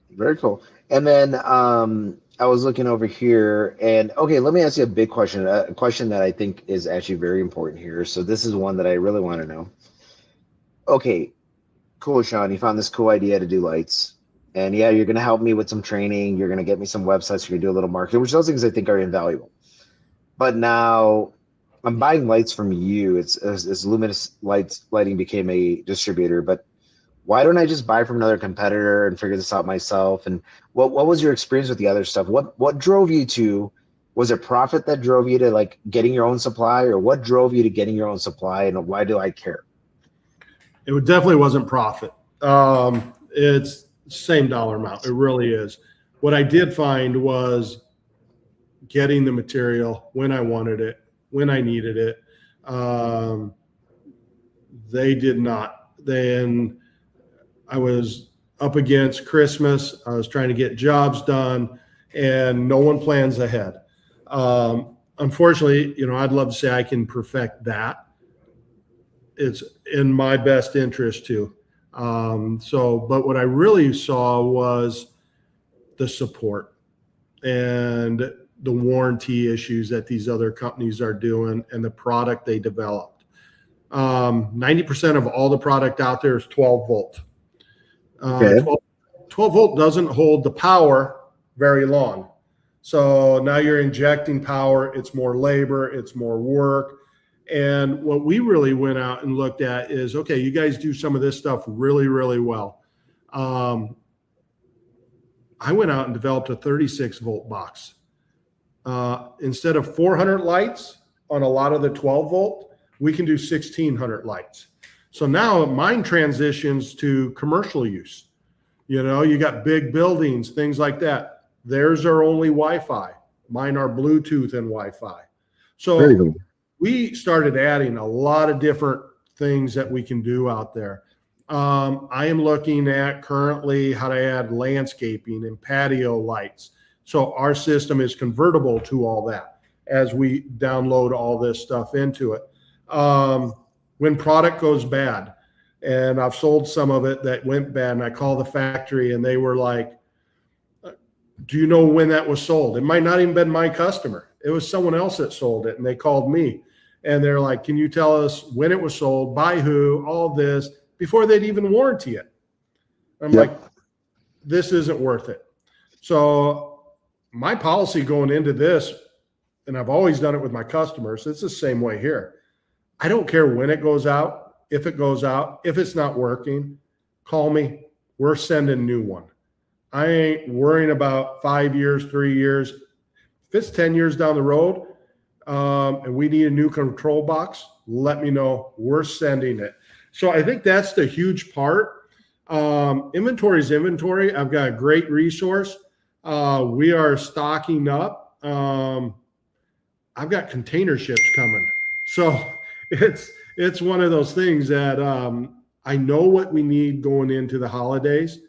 very cool. And then I was looking over here, and okay, let me ask you a big question, a question that I think is actually very important here. So this is one that I really want to know. Okay, cool, Sean. You found this cool idea to do lights. And yeah, you're going to help me with some training. You're going to get me some websites. You're going to do a little marketing, which those things I think are invaluable. But now I'm buying lights from you. It's Luminous Lighting became a distributor. But why don't I just buy from another competitor and figure this out myself? And what was your experience with the other stuff? What drove you to? Was it profit that drove you to like getting your own supply, or what drove you to getting your own supply? And why do I care? it definitely wasn't profit. It's same dollar amount. It really is. What I did find was getting the material when I wanted it, when I needed it. Um, they did not. Then I was up against Christmas. I was trying to get jobs done, and no one plans ahead. Unfortunately, you know, I'd love to say I can perfect that. It's in my best interest too. But what I really saw was the support and the warranty issues that these other companies are doing and the product they developed. 90% of all the product out there is 12 volt. Okay. 12 volt doesn't hold the power very long. So now you're injecting power. It's more labor. It's more work. And what we really went out and looked at is, okay, you guys do some of this stuff really, really well. I went out and developed a 36 volt box. Instead of 400 lights on a lot of the 12 volt, we can do 1600 lights. So now mine transitions to commercial use. You know, you got big buildings, things like that. Theirs are only Wi-Fi. Mine are Bluetooth and Wi-Fi. So Cool. We started adding a lot of different things that we can do out there. I am looking at currently how to add landscaping and patio lights. So our system is convertible to all that as we download all this stuff into it. When product goes bad, and I've sold some of it that went bad, and I call the factory and they were like, do you know when that was sold? It might not even been my customer. It was someone else that sold it. And they called me and they're like, can you tell us when it was sold, by who, all this, before they'd even warranty it? I'm like, this isn't worth it. So my policy going into this, and I've always done it with my customers, it's the same way here. I don't care when it goes out, if it goes out, if it's not working, call me. We're sending a new one. I ain't worrying about 5 years, 3 years. If it's 10 years down the road and we need a new control box, let me know. We're sending it. So I think that's the huge part. Inventory is inventory. I've got a great resource. We are stocking up. I've got container ships coming. So it's one of those things that I know what we need going into the holidays,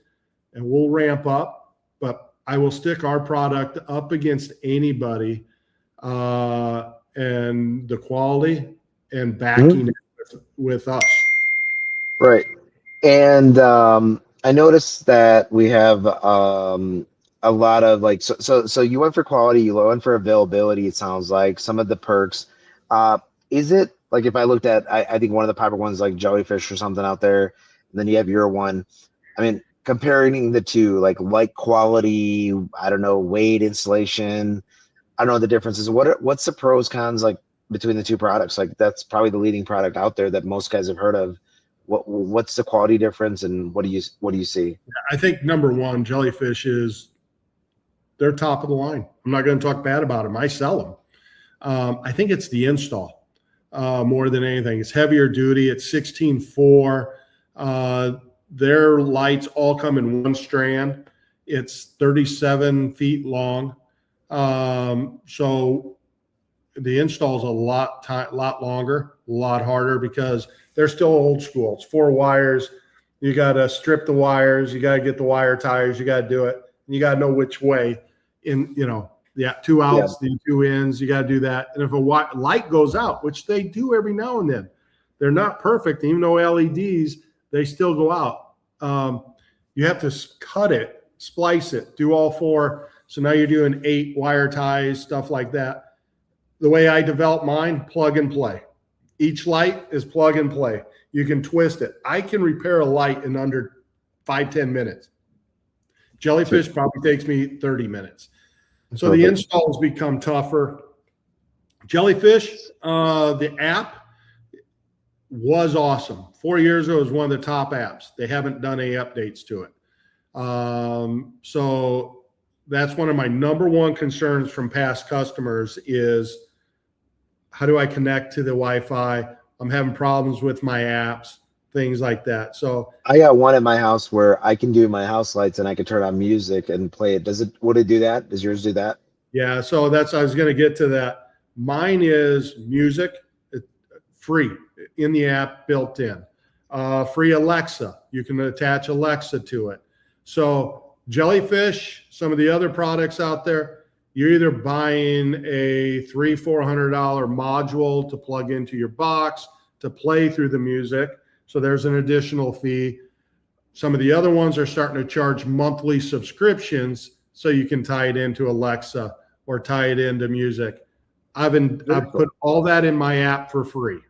and we'll ramp up, but I will stick our product up against anybody and the quality and backing it with us. Right. And I noticed that we have a lot of like, so you went for quality, you went for availability, it sounds like, some of the perks. Is it like, if I looked at, I think one of the popular ones like Jellyfish or something out there, and then you have your one. I mean, comparing the two, like light quality, I don't know, weight, installation, I don't know the differences. What's the pros, cons like between the two products? Like that's probably the leading product out there that most guys have heard of. What's the quality difference, and what do you see? I think number one, Jellyfish they're top of the line. I'm not going to talk bad about them. I sell them. I think it's the install more than anything. It's heavier duty. It's 16.4. Their lights all come in one strand. It's 37 feet long. So the install is a lot longer, a lot harder because they're still old school. It's 4 wires. You got to strip the wires. You got to get the wire ties. You got to do it. You got to know which way in, 2 outs, the 2 ins, you got to do that. And if a light goes out, which they do every now and then, they're not perfect. Even though LEDs, they still go out. You have to cut it, splice it, do all 4. So now you're doing 8 wire ties, stuff like that. The way I develop mine, plug and play. Each light is plug and play. You can twist it. I can repair a light in under 5-10 minutes. Jellyfish probably takes me 30 minutes. So the installs become tougher. Jellyfish, the app was awesome. 4 years ago, it was one of the top apps. They haven't done any updates to it. So that's one of my number one concerns from past customers is how do I connect to the Wi-Fi? I'm having problems with my apps, things like that. So I got one at my house where I can do my house lights and I can turn on music and play it. Would it do that? Does yours do that? Yeah. So I was going to get to that. Mine is music, free in the app, built in. Free Alexa. You can attach Alexa to it. So Jellyfish, some of the other products out there, you're either buying a $300-400 module to plug into your box to play through the music. So there's an additional fee. Some of the other ones are starting to charge monthly subscriptions so you can tie it into Alexa or tie it into music. I've put all that in my app for free.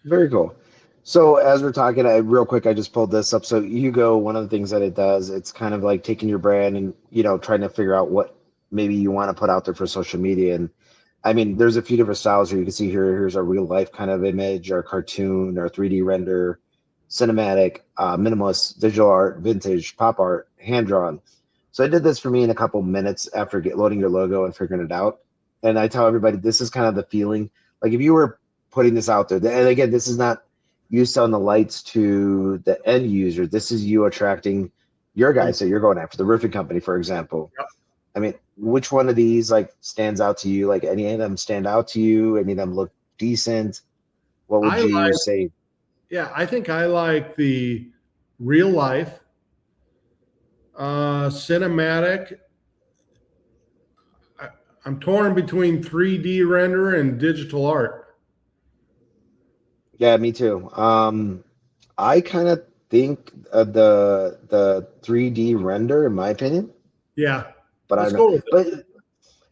Very cool. So as we're talking, real quick, I just pulled this up. So Hugo, one of the things that it does, it's kind of like taking your brand and, trying to figure out what maybe you want to put out there for social media. And I mean, there's a few different styles here. You can see here, here's our real life kind of image, our cartoon, our 3D render, cinematic, minimalist, digital art, vintage, pop art, hand drawn. So I did this for me in a couple minutes after loading your logo and figuring it out. And I tell everybody, this is kind of the feeling. Like if you were putting this out there, and again, this is not you selling the lights to the end user. This is you attracting your guys that you're going after, the roofing company, for example. Yep. I mean, which one of these like stands out to you? Like any of them stand out to you? Any of them look decent? What would you say? Yeah, I think I like the real life, cinematic. I'm torn between 3D render and digital art. Yeah, me too. I kind of think the 3D render, in my opinion. Yeah, But I don't know. But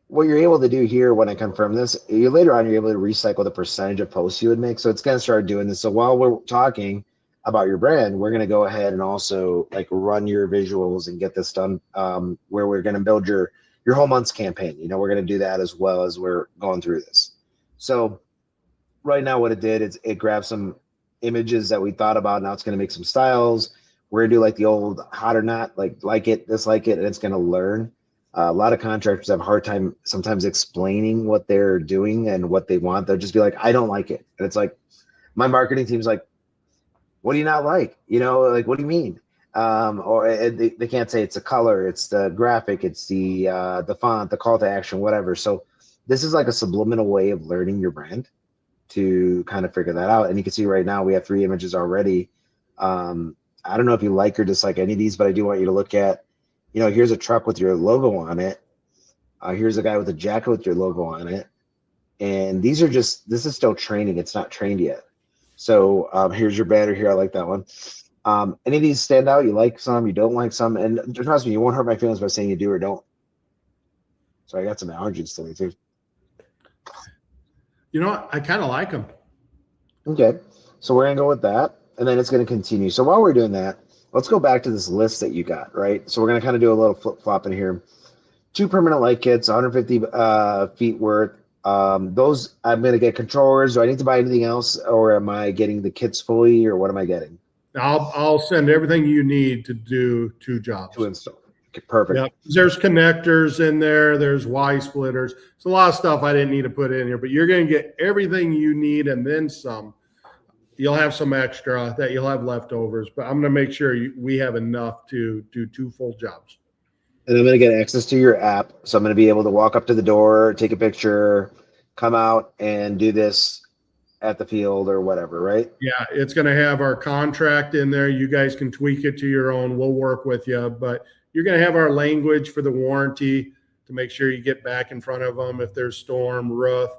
what you're able to do here, when I confirm this, later on you're able to recycle the percentage of posts you would make. So it's going to start doing this. So while we're talking about your brand, we're going to go ahead and also like run your visuals and get this done. Where we're going to build your whole month's campaign. We're going to do that as well as we're going through this. So right now, what it did is it grabbed some images that we thought about. Now it's going to make some styles. We're going to do like the old hot or not, like it, dislike it, and it's going to learn. A lot of contractors have a hard time sometimes explaining what they're doing and what they want. They'll just be like, I don't like it. And it's like, my marketing team's like, what do you not like? Like, what do you mean? Or they can't say it's the color, it's the graphic, it's the font, the call to action, whatever. So this is like a subliminal way of learning your brand to kind of figure that out. And you can see right now we have 3 images already. I don't know if you like or dislike any of these, but I do want you to look at, here's a truck with your logo on it. Here's a guy with a jacket with your logo on it. And this is still training. It's not trained yet. So here's your banner here. I like that one. Any of these stand out? You like some, you don't like some. And trust me, you won't hurt my feelings by saying you do or don't. So I got some allergies today too. I kind of like them. Okay. So we're going to go with that. And then it's going to continue. So while we're doing that, let's go back to this list that you got, right? So we're going to kind of do a little flip-flop in here. 2 permanent light kits, 150 feet worth. Those I'm going to get controllers. Do I need to buy anything else, or am I getting the kits fully, or what am I getting? I'll send everything you need to do 2 jobs. To install. Okay, perfect. Yep. There's connectors in there. There's Y splitters. It's a lot of stuff I didn't need to put in here, but you're going to get everything you need and then some. You'll have some extra that you'll have leftovers, but I'm going to make sure we have enough to do 2 full jobs. And I'm going to get access to your app. So I'm going to be able to walk up to the door, take a picture, come out and do this at the field or whatever, right? Yeah, it's going to have our contract in there. You guys can tweak it to your own. We'll work with you, but you're going to have our language for the warranty to make sure you get back in front of them if there's storm, roof.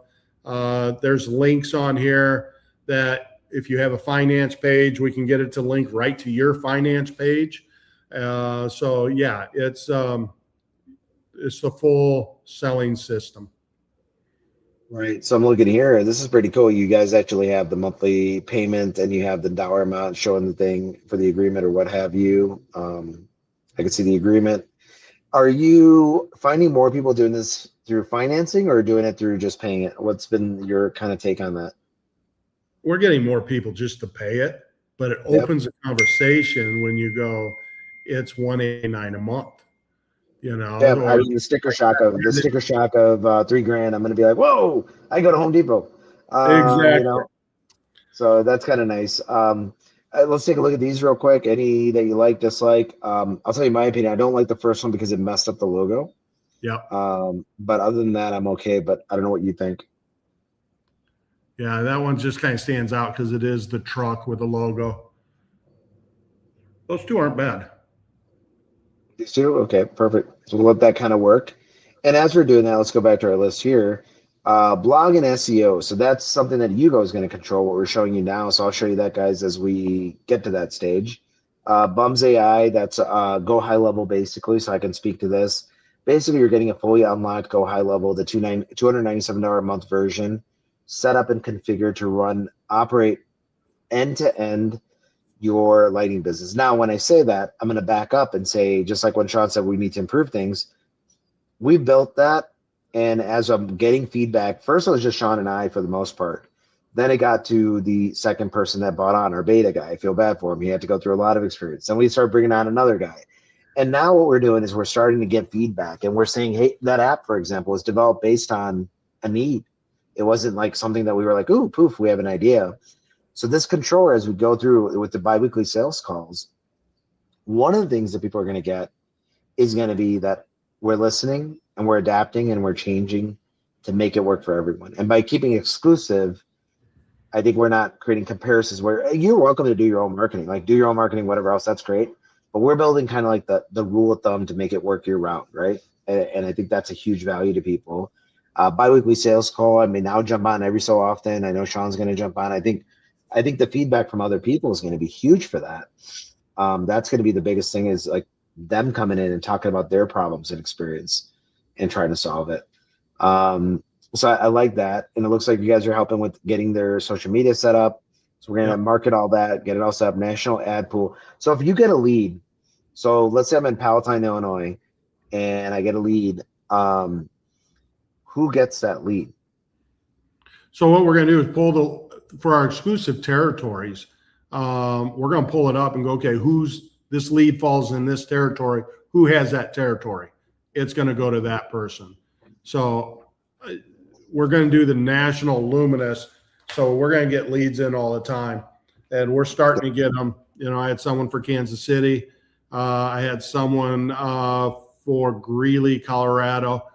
There's links on here that if you have a finance page, we can get it to link right to your finance page. So yeah, it's the full selling system. Right. So I'm looking here. This is pretty cool. You guys actually have the monthly payment and you have the dollar amount showing the thing for the agreement or what have you. I can see the agreement. Are you finding more people doing this through financing or doing it through just paying it? What's been your kind of take on that? We're getting more people just to pay it, but it opens a conversation when you go, it's $189 a month. Yeah, I mean the sticker shock of $3,000. I'm going to be like, whoa! I go to Home Depot. Exactly. So that's kind of nice. Let's take a look at these real quick. Any that you like, dislike? I'll tell you my opinion. I don't like the first one because it messed up the logo. Yeah. But other than that, I'm okay. But I don't know what you think. Yeah, that one just kind of stands out because it is the truck with the logo. Those 2 aren't bad. These 2? Okay, perfect. So we'll let that kind of work. And as we're doing that, let's go back to our list here. Blog and SEO. So that's something that Hugo is going to control, what we're showing you now. So I'll show you that, guys, as we get to that stage. Bums AI, that's go high level, basically, so I can speak to this. Basically, you're getting a fully unlocked go high level, the $297 a month version, set up and configured to operate end to end your lighting business. Now, when I say that, I'm going to back up and say, just like when Sean said, we need to improve things. We built that. And as I'm getting feedback, first it was just Sean and I for the most part. Then it got to the second person that bought on, our beta guy. I feel bad for him. He had to go through a lot of experience. Then we started bringing on another guy. And now what we're doing is we're starting to get feedback. And we're saying, hey, that app, for example, was developed based on a need. It wasn't like something that we were like, ooh, poof, we have an idea. So this controller, as we go through with the biweekly sales calls, one of the things that people are going to get is going to be that we're listening and we're adapting and we're changing to make it work for everyone. And by keeping exclusive, I think we're not creating comparisons where you're welcome to do your own marketing, like do your own marketing, whatever else, that's great. But we're building kind of like the rule of thumb to make it work year round, right? And I think that's a huge value to people. Biweekly sales call, I may now jump on every so often. I know Sean's going to jump on. I think the feedback from other people is going to be huge for that. That's going to be the biggest thing, is like them coming in and talking about their problems and experience and trying to solve it. So I like that. And it looks like you guys are helping with getting their social media set up. So we're going to market all that, get it all set up, national ad pool. So if you get a lead, so let's say I'm in Palatine, Illinois, and I get a lead, who gets that lead? So what we're going to do is pull for our exclusive territories. We're going to pull it up and go, okay, this lead falls in this territory. Who has that territory? It's going to go to that person. So we're going to do the national Luminous. So we're going to get leads in all the time, and we're starting to get them. You know, I had someone for Kansas City. I had someone for Greeley, Colorado.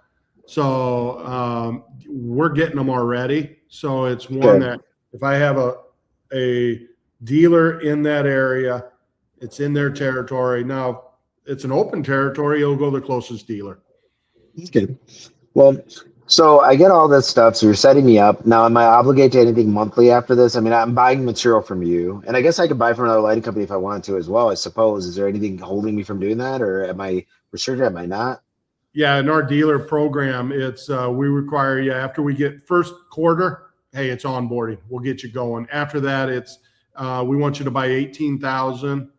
So we're getting them already. So it's one that if I have a dealer in that area, it's in their territory. Now, it's an open territory, it'll go to the closest dealer. Okay. Well, so I get all this stuff. So you're setting me up. Now, am I obligated to anything monthly after this? I mean, I'm buying material from you, and I guess I could buy from another lighting company if I wanted to as well, I suppose. Is there anything holding me from doing that, or am I restricted? Am I not? Yeah, in our dealer program, it's we require you after we get first quarter, hey, it's onboarding. We'll get you going. After that, it's we want you to buy 18,000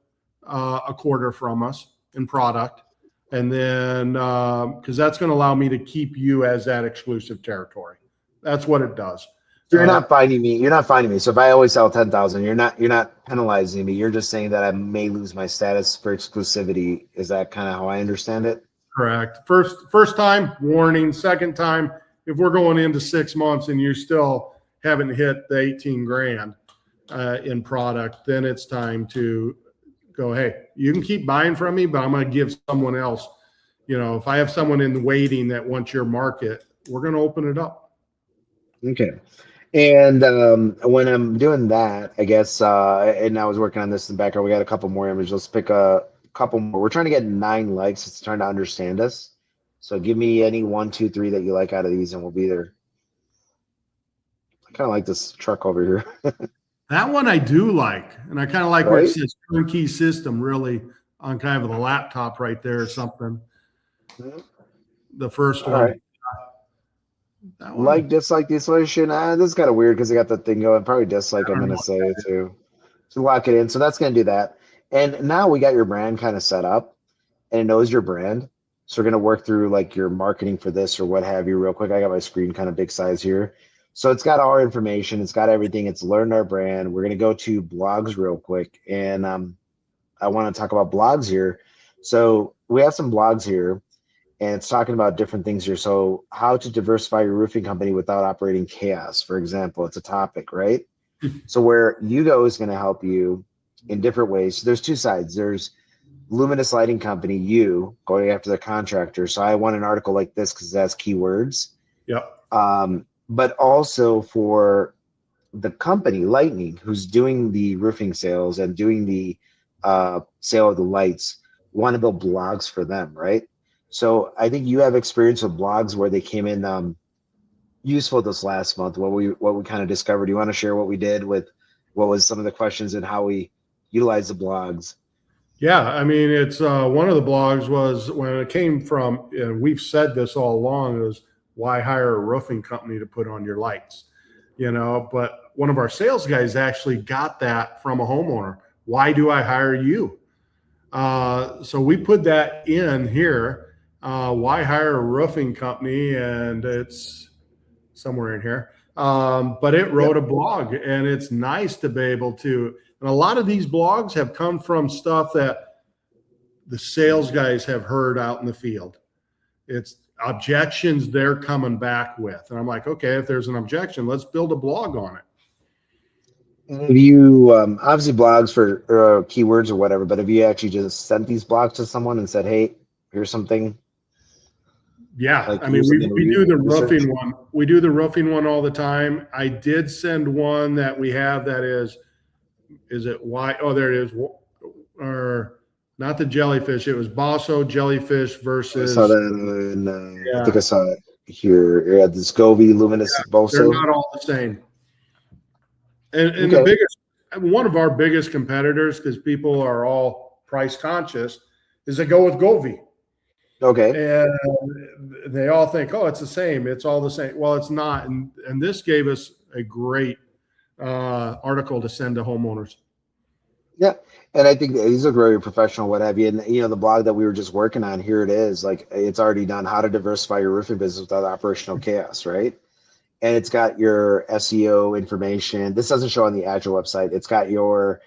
a quarter from us in product. And then, because that's going to allow me to keep you as that exclusive territory. That's what it does. So you're not finding me. You're not finding me. So if I always sell 10,000, you're not penalizing me. You're just saying that I may lose my status for exclusivity. Is that kind of how I understand it? Correct. First time, warning. Second time, if we're going into 6 months and you still haven't hit the 18 grand in product, then it's time to go, hey, you can keep buying from me, but I'm going to give someone else. You know, if I have someone in waiting that wants your market, we're going to open it up. Okay. And when I'm doing that, I guess, and I was working on this in the background, we got a couple more images. Let's pick a couple more. We're trying to get 9 likes. It's trying to understand us. So give me any 1, 2, 3 that you like out of these, and we'll be there. I kind of like this truck over here. That one I do like, and I kind of like where it says turnkey system, really on kind of the laptop right there or something. The first one. Right. That one. Like, dislike the installation. This is kind of weird because I got the thing going. Probably dislike, I'm going to say it too. So lock it in. So that's going to do that. And now we got your brand kind of set up, and it knows your brand. So we're going to work through like your marketing for this or what have you real quick. I got my screen kind of big size here. So it's got all our information. It's got everything. It's learned our brand. We're going to go to blogs real quick. And I want to talk about blogs here. So we have some blogs here, and it's talking about different things here. So how to diversify your roofing company without operating chaos, for example, it's a topic, right? So where Hugo is going to help you in different ways. So there's 2 sides. There's Luminous Lighting Company, you going after the contractor. So I want an article like this because it has keywords. Yep. But also for the company, Lightning, who's doing the roofing sales and doing the sale of the lights, want to build blogs for them, right? So I think you have experience with blogs where they came in useful this last month, what we kind of discovered. You want to share what we did with what was some of the questions and how we utilize the blogs? Yeah, I mean, it's one of the blogs was when it came from, and we've said this all along, is why hire a roofing company to put on your lights, you know? But one of our sales guys actually got that from a homeowner. Why do I hire you? So we put that in here. Why hire a roofing company? And it's somewhere in here. But it wrote a blog, and it's nice to be able to. And a lot of these blogs have come from stuff that the sales guys have heard out in the field. It's objections they're coming back with. And I'm like, okay, if there's an objection, let's build a blog on it. Have you, obviously blogs for keywords or whatever, but have you actually just sent these blogs to someone and said, hey, here's something? Yeah. Like, I mean, we do the roofing one. We do the roofing one all the time. I did send one that we have that is it why? Oh, there it is. Or not the jellyfish. It was Bosso jellyfish versus. I saw that in, I think I saw it here. Yeah, the Scovy Luminous Bosso. They're not all the same. And the biggest, one of our biggest competitors, because people are all price conscious, is they go with Govee. Okay. And they all think, oh, it's the same. It's all the same. Well, it's not. And this gave us a great article to send to homeowners. Yeah. And I think these look very professional, what have you. And, you know, the blog that we were just working on, here it is. Like, it's already done. How to diversify your roofing business without operational chaos, right? And it's got your SEO information. This doesn't show on the actual website. It's got your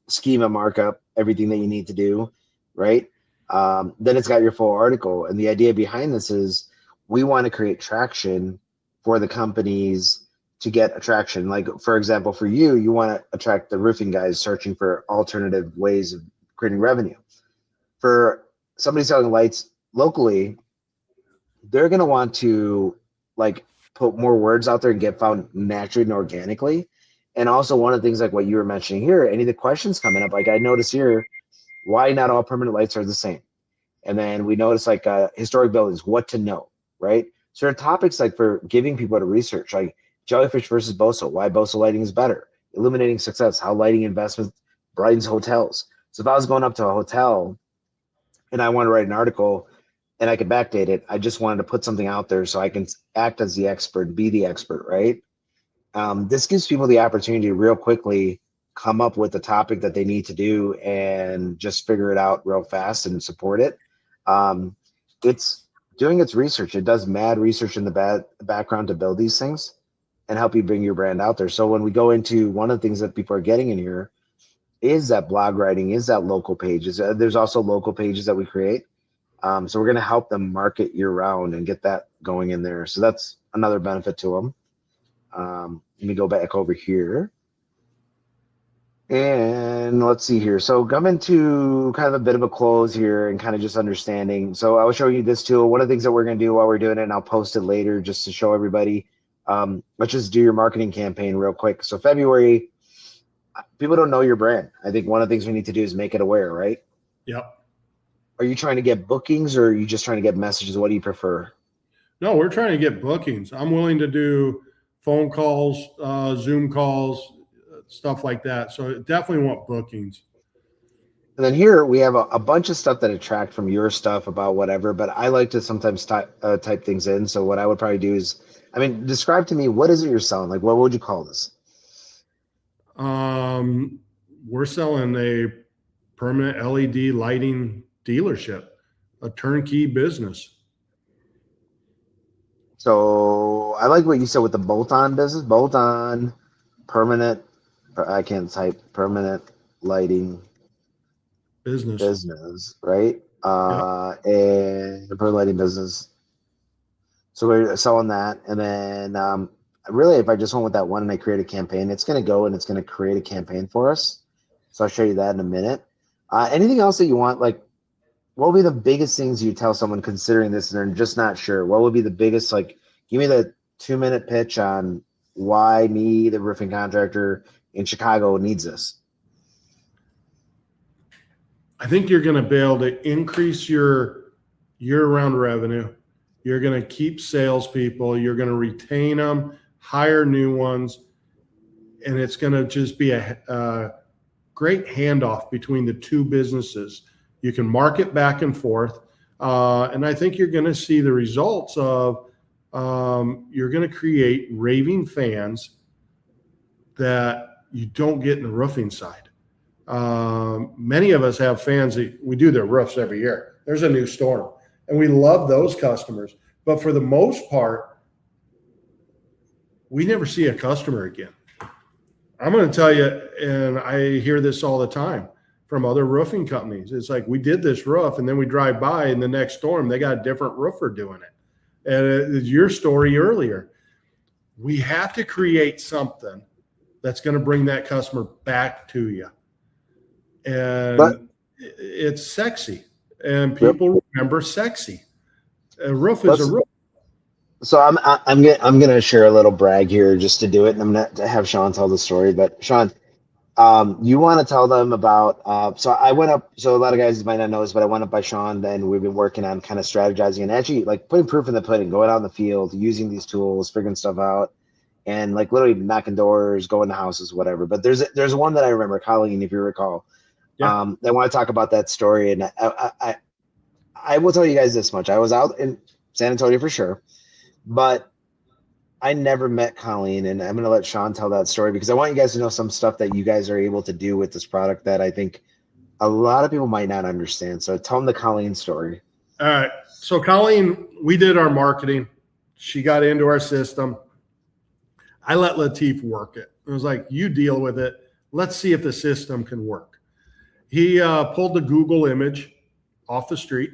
schema markup, everything that you need to do, right? Then it's got your full article. And the idea behind this is we want to create traction for the companies to get attraction. Like, for example, for you, you want to attract the roofing guys searching for alternative ways of creating revenue. For somebody selling lights locally, they're going to want to, like, put more words out there and get found naturally and organically. And also, one of the things like what you were mentioning here, any of the questions coming up, like I noticed here, why not all permanent lights are the same? And then we notice like historic buildings, what to know, right? So there are topics like for giving people to research, like jellyfish versus Bosso, why Bosso lighting is better, illuminating success, how lighting investment brightens hotels. So if I was going up to a hotel and I want to write an article and I could backdate it, I just wanted to put something out there so I can act as the expert, be the expert, right? This gives people the opportunity to real quickly come up with the topic that they need to do and just figure it out real fast and support it. It's doing its research. It does mad research in the background to build these things and help you bring your brand out there. So when we go into one of the things that people are getting in here is that blog writing, is that local pages. There's also local pages that we create. So we're going to help them market year round and get that going in there. So that's another benefit to them. Let me go back over here. And let's see here. So coming to kind of a bit of a close here and kind of just understanding. So I was showing you this tool. One of the things that we're going to do while we're doing it, and I'll post it later just to show everybody. Let's just do your marketing campaign real quick. So February, people don't know your brand. I think one of the things we need to do is make it aware, right? Yep. Are you trying to get bookings or are you just trying to get messages? What do you prefer? No, we're trying to get bookings. I'm willing to do phone calls, Zoom calls, stuff like that. So definitely want bookings. And then here we have a bunch of stuff that attract from your stuff about whatever, but I like to sometimes type things in. So what I would probably do is, I mean, describe to me, what is it you're selling? Like, what would you call this? We're selling a permanent LED lighting dealership, a turnkey business. So I like what you said with the bolt-on business, bolt-on permanent, I can't type, permanent lighting business, right? Yep. And the permanent lighting business. So we're selling that. And then really, if I just went with that one and I create a campaign, it's going to go and it's going to create a campaign for us. So I'll show you that in a minute. Anything else that you want? Like, what would be the biggest things you tell someone considering this and they're just not sure? What would be the biggest, like, give me the 2-minute pitch on why me, the roofing contractor in Chicago, needs this? I think you're going to be able to increase your year-round revenue. You're going to keep salespeople. You're going to retain them, hire new ones, and it's going to just be a great handoff between the two businesses. You can market back and forth, and I think you're going to see the results of you're going to create raving fans that you don't get in the roofing side. Many of us have fans that we do their roofs every year. There's a new storm, and we love those customers. But for the most part, we never see a customer again. I'm going to tell you, and I hear this all the time from other roofing companies. It's like, we did this roof, and then we drive by, and the next storm, they got a different roofer doing it. And it's your story earlier. We have to create something that's going to bring that customer back to you. And it's sexy, and people remember sexy. A roof is a roof. So I'm gonna share a little brag here just to do it, and I'm gonna have Sean tell the story. But Sean, you want to tell them about? So I went up. So a lot of guys might not know this, but I went up by Sean, and we've been working on kind of strategizing and actually like putting proof in the pudding, going out in the field, using these tools, figuring stuff out, and like literally knocking doors, going to houses, whatever. But there's one that I remember, Colleen, if you recall. Yeah. I want to talk about that story, and I will tell you guys this much: I was out in San Antonio for sure. But I never met Colleen, and I'm going to let Sean tell that story because I want you guys to know some stuff that you guys are able to do with this product that I think a lot of people might not understand. So tell them the Colleen story. All right. So Colleen, we did our marketing. She got into our system. I let Latif work it. I was like, you deal with it. Let's see if the system can work. He pulled the Google image off the street,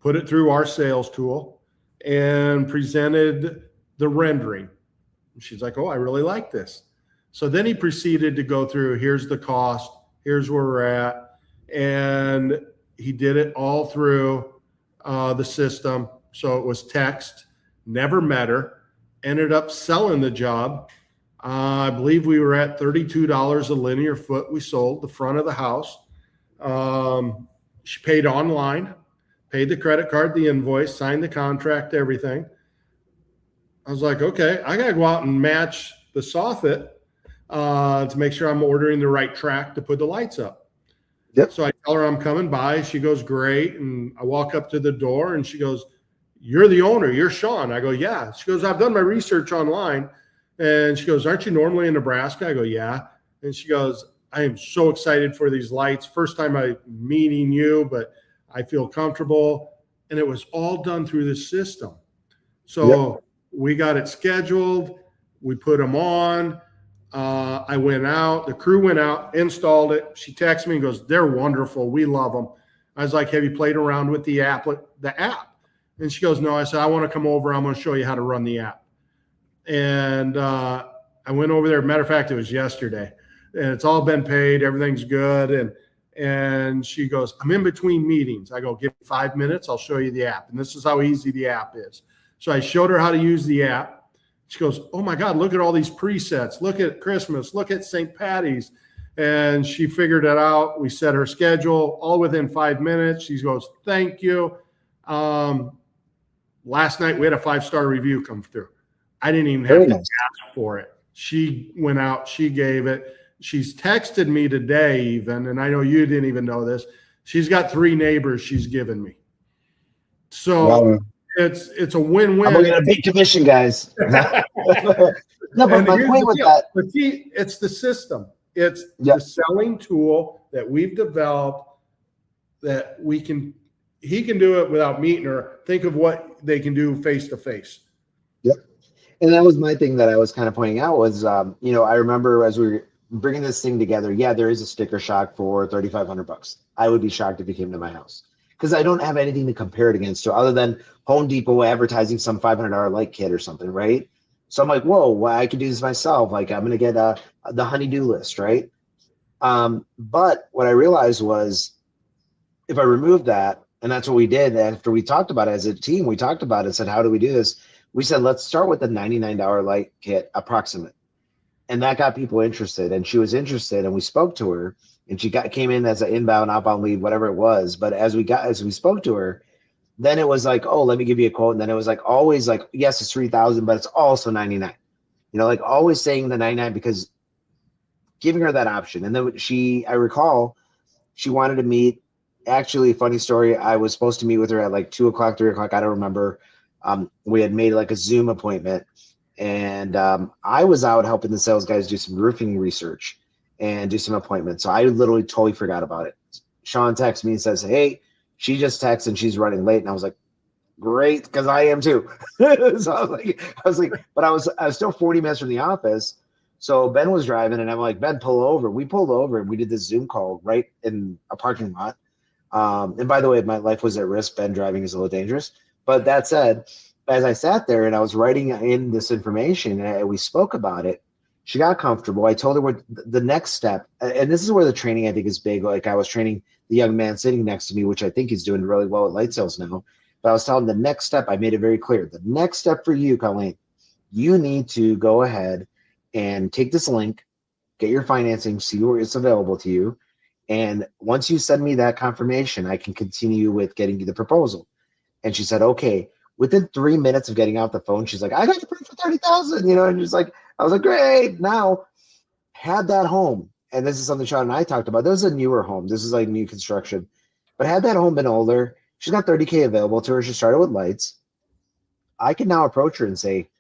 put it through our sales tool, and presented the rendering. She's like, oh, I really like this. So then he proceeded to go through, here's the cost, here's where we're at. And he did it all through the system. So it was text, never met her, ended up selling the job. I believe we were at $32 a linear foot. We sold the front of the house. She paid online. Paid the credit card, the invoice, signed the contract, everything. I was like, okay, I got to go out and match the soffit to make sure I'm ordering the right track to put the lights up. Yep. So I tell her I'm coming by. She goes, great. And I walk up to the door, and she goes, you're the owner. You're Sean. I go, yeah. She goes, I've done my research online. And she goes, aren't you normally in Nebraska? I go, yeah. And she goes, I am so excited for these lights. First time I'm meeting you, but I feel comfortable. And it was all done through the system. So we got it scheduled. We put them on. I went out. The crew went out, installed it. She texted me and goes, they're wonderful. We love them. I was like, have you played around with the app? And she goes, no. I said, I want to come over. I'm going to show you how to run the app. And I went over there. Matter of fact, it was yesterday. And it's all been paid. Everything's good. And she goes, I'm in between meetings. I go, give me 5 minutes. I'll show you the app. And this is how easy the app is. So I showed her how to use the app. She goes, oh my God, look at all these presets. Look at Christmas. Look at St. Patty's. And she figured it out. We set her schedule all within 5 minutes. She goes, thank you. Last night we had a 5-star review come through. I didn't even have to ask for it. She went out. She gave it. She's texted me today even, and I know you didn't even know this. She's got 3 neighbors she's given me. So it's a win-win. I'm going to big commission, guys. No, but my point with that. But it's the system. It's the selling tool that we've developed that he can do it without meeting her. Think of what they can do face-to-face. Yep. And that was my thing that I was kind of pointing out was, I remember as we were bringing this thing together, there is a sticker shock for $3,500. I would be shocked if he came to my house because I don't have anything to compare it against to other than Home Depot advertising some $500 light kit or something, right? So I'm like, whoa, well, I could do this myself. Like I'm going to get the honey-do list, right? But what I realized was if I removed that, and that's what we did after we talked about it as a team, we talked about it, said, how do we do this? We said, let's start with the $99 light kit approximate. And that got people interested, and she was interested, and we spoke to her, and she came in as an inbound, outbound lead, whatever it was. But as we spoke to her, then it was like, oh, let me give you a quote. And then it was like always like, yes, it's 3,000, but it's also 99. Like always saying the 99 because giving her that option. And then I recall she wanted to meet. Actually, funny story. I was supposed to meet with her at like 2 o'clock, 3 o'clock. I don't remember. We had made like a Zoom appointment. And I was out helping the sales guys do some roofing research and do some appointments. So I literally totally forgot about it. Sean texts me and says, "Hey, she just texted and she's running late." And I was like, "Great, because I am too." So but I was still 40 minutes from the office. So Ben was driving, and I'm like, "Ben, pull over." We pulled over, and we did this Zoom call right in a parking lot. And by the way, my life was at risk. Ben driving is a little dangerous. But that said, as I sat there and I was writing in this information and we spoke about it, she got comfortable. I told her what the next step, and this is where the training I think is big. Like I was training the young man sitting next to me, which I think he's doing really well at light sales now. But I was telling him the next step, I made it very clear. The next step for you, Colleen, you need to go ahead and take this link, get your financing, see where it's available to you. And once you send me that confirmation, I can continue with getting you the proposal. And she said, okay. Within 3 minutes of getting off the phone, she's like, I got approved for 30,000, and she's like, I was like, great. Now, had that home, and this is something Sean and I talked about. This is a newer home. This is like new construction. But had that home been older, she's got 30K available to her. She started with lights. I can now approach her and say,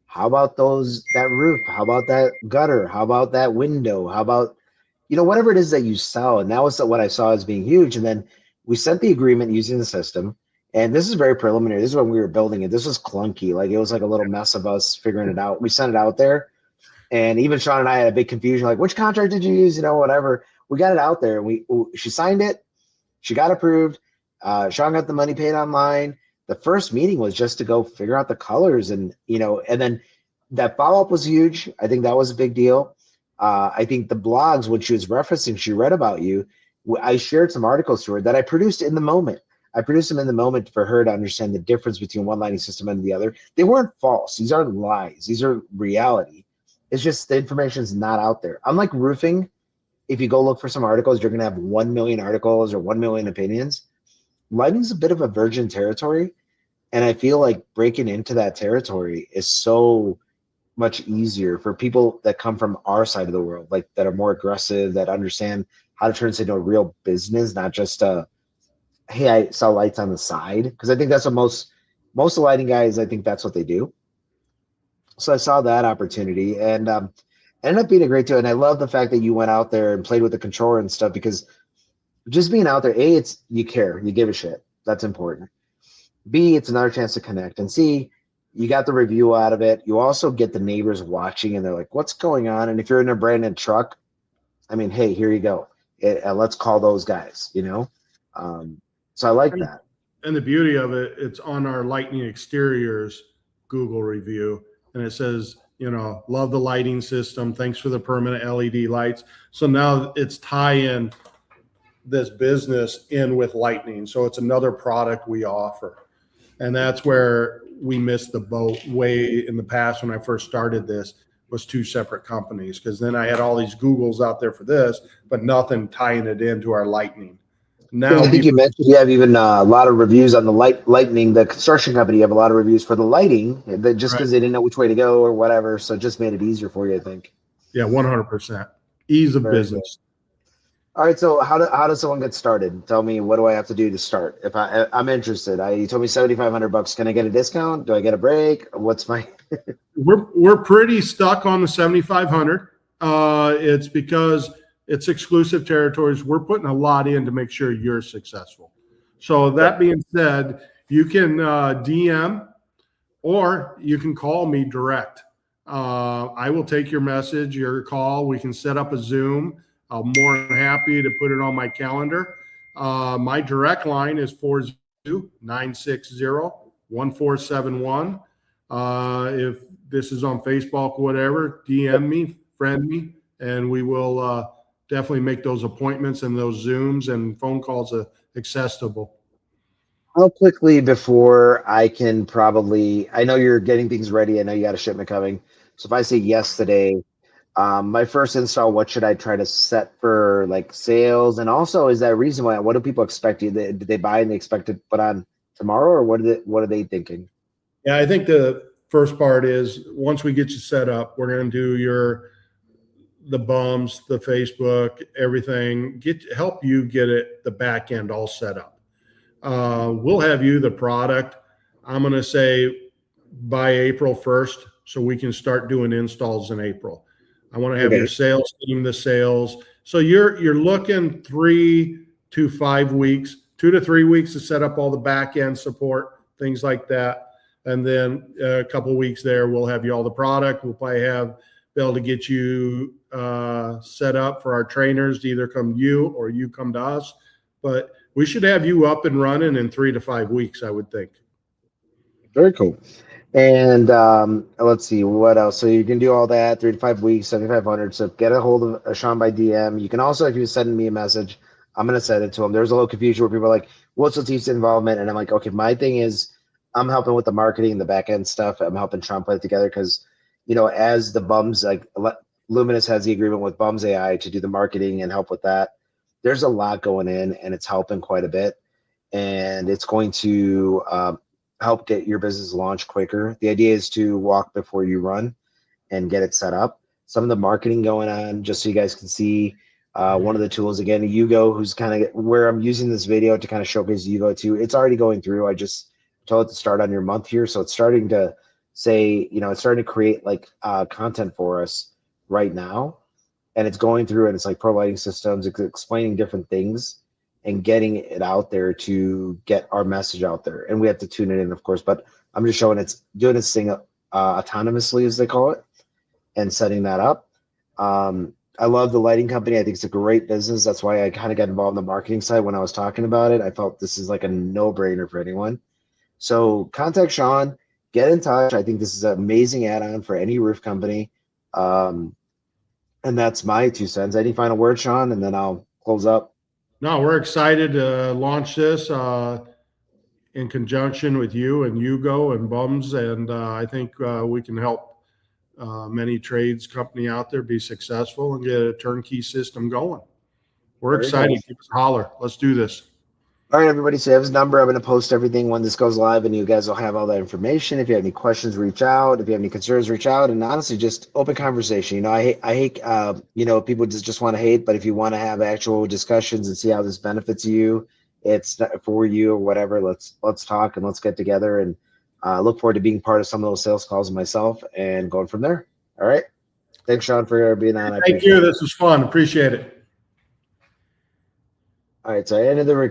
how about that roof? How about that gutter? How about that window? How about, whatever it is that you sell? And that was what I saw as being huge. And then we sent the agreement using the system. And this is very preliminary. This is when we were building it. This was clunky. Like it was like a little mess of us figuring it out. We sent it out there. And even Sean and I had a big confusion, like, which contract did you use? Whatever. We got it out there. And she signed it. She got approved. Sean got the money paid online. The first meeting was just to go figure out the colors. And then that follow-up was huge. I think that was a big deal. I think the blogs, when she was referencing, she read about you. I shared some articles to her that I produced in the moment. I produced them in the moment for her to understand the difference between one lighting system and the other. They weren't false. These aren't lies. These are reality. It's just the information is not out there. Unlike roofing, if you go look for some articles, you're going to have 1 million articles or 1 million opinions. Lighting's a bit of a virgin territory. And I feel like breaking into that territory is so much easier for people that come from our side of the world, like that are more aggressive, that understand how to turn this into a real business, not just hey, I sell lights on the side, because I think that's what most of the lighting guys, I think that's what they do. So I saw that opportunity and ended up being a great deal. And I love the fact that you went out there and played with the controller and stuff, because just being out there, A, it's you care, you give a shit. That's important. B, it's another chance to connect. And C, you got the review out of it. You also get the neighbors watching and they're like, what's going on? And if you're in a brand new truck, I mean, hey, here you go. Let's call those guys, So I like that. And the beauty of it, it's on our Lightning Exteriors Google review. And it says, love the lighting system. Thanks for the permanent LED lights. So now it's tie-in this business in with Lightning. So it's another product we offer. And that's where we missed the boat way in the past when I first started this, was 2 separate companies. Because then I had all these Googles out there for this, but nothing tying it into our Lightning. Now, I think you mentioned you have even a lot of reviews on the Lightning, the construction company. You have a lot of reviews for the lighting, just because they didn't know which way to go or whatever. So it just made it easier for you, I think. Yeah, 100%. Ease of business. All right. So how does someone get started? Tell me, what do I have to do to start? If I'm interested, you told me $7,500. Can I get a discount? Do I get a break? What's my? We're pretty stuck on the 7,500. It's because it's exclusive territories. We're putting a lot in to make sure you're successful. So that being said, you can DM or you can call me direct. I will take your message, your call. We can set up a Zoom. I'm more than happy to put it on my calendar. My direct line is 40960-1471. If this is on Facebook or whatever, DM me, friend me, and we will definitely make those appointments and those Zooms and phone calls accessible. How quickly before I can I know you're getting things ready. I know you got a shipment coming. So if I say yes today, my first install, what should I try to set for like sales? And also, is that reason why, what do people expect? Did they buy and they expect to put on tomorrow, or what are they thinking? Yeah, I think the first part is once we get you set up, we're going to do the bums, the Facebook, everything, help you get the back end all set up. We'll have you the product. I'm going to say by April 1st, so we can start doing installs in April. I want to have Okay. your sales team, the sales. So you're looking 3 to 5 weeks, 2 to 3 weeks to set up all the back end support, things like that. And then a couple of weeks there, we'll have you all the product. We'll probably be able to get you set up for our trainers to either come to you or you come to us. But we should have you up and running in 3 to 5 weeks, I would think. Very cool. And let's see what else. So you can do all that 3 to 5 weeks, 7,500. So get a hold of Sean by DM. You can also, if you send me a message, I'm gonna send it to him. There's a little confusion where people are like, "What's Latif's involvement?" And I'm like, "Okay, my thing is, I'm helping with the marketing, the back end stuff. I'm helping Sean put it together because, as the bums like Luminous has the agreement with Bums AI to do the marketing and help with that. There's a lot going in, and it's helping quite a bit, and it's going to help get your business launched quicker. The idea is to walk before you run and get it set up. Some of the marketing going on, just so you guys can see. One of the tools, again, Yugo, who's kind of where I'm using this video to kind of showcase Yugo too. It's already going through. I just told it to start on your month here. So it's starting to say, it's starting to create like content for us right now. And it's going through and it's like pro lighting systems, it's explaining different things and getting it out there to get our message out there. And we have to tune it in, of course, but I'm just showing it's doing its thing autonomously, as they call it, and setting that up. I love the lighting company. I think it's a great business. That's why I kind of got involved in the marketing side when I was talking about it. I felt this is like a no-brainer for anyone. So contact Sean, get in touch. I think this is an amazing add-on for any roof company. And that's my 2 cents. Any final word, Sean, and then I'll close up. No, we're excited to launch this in conjunction with you and Yugo and Bums. And I think we can help many trades company out there be successful and get a turnkey system going. We're excited. Give us a holler. Let's do this. All right, everybody. So I have his number. I'm going to post everything when this goes live, and you guys will have all that information. If you have any questions, reach out. If you have any concerns, reach out. And honestly, just open conversation. I hate people just want to hate, but if you want to have actual discussions and see how this benefits you, it's for you or whatever, let's talk and let's get together and look forward to being part of some of those sales calls myself and going from there. All right. Thanks, Sean, for being on. Thank you. This was fun. Appreciate it. All right. So I ended the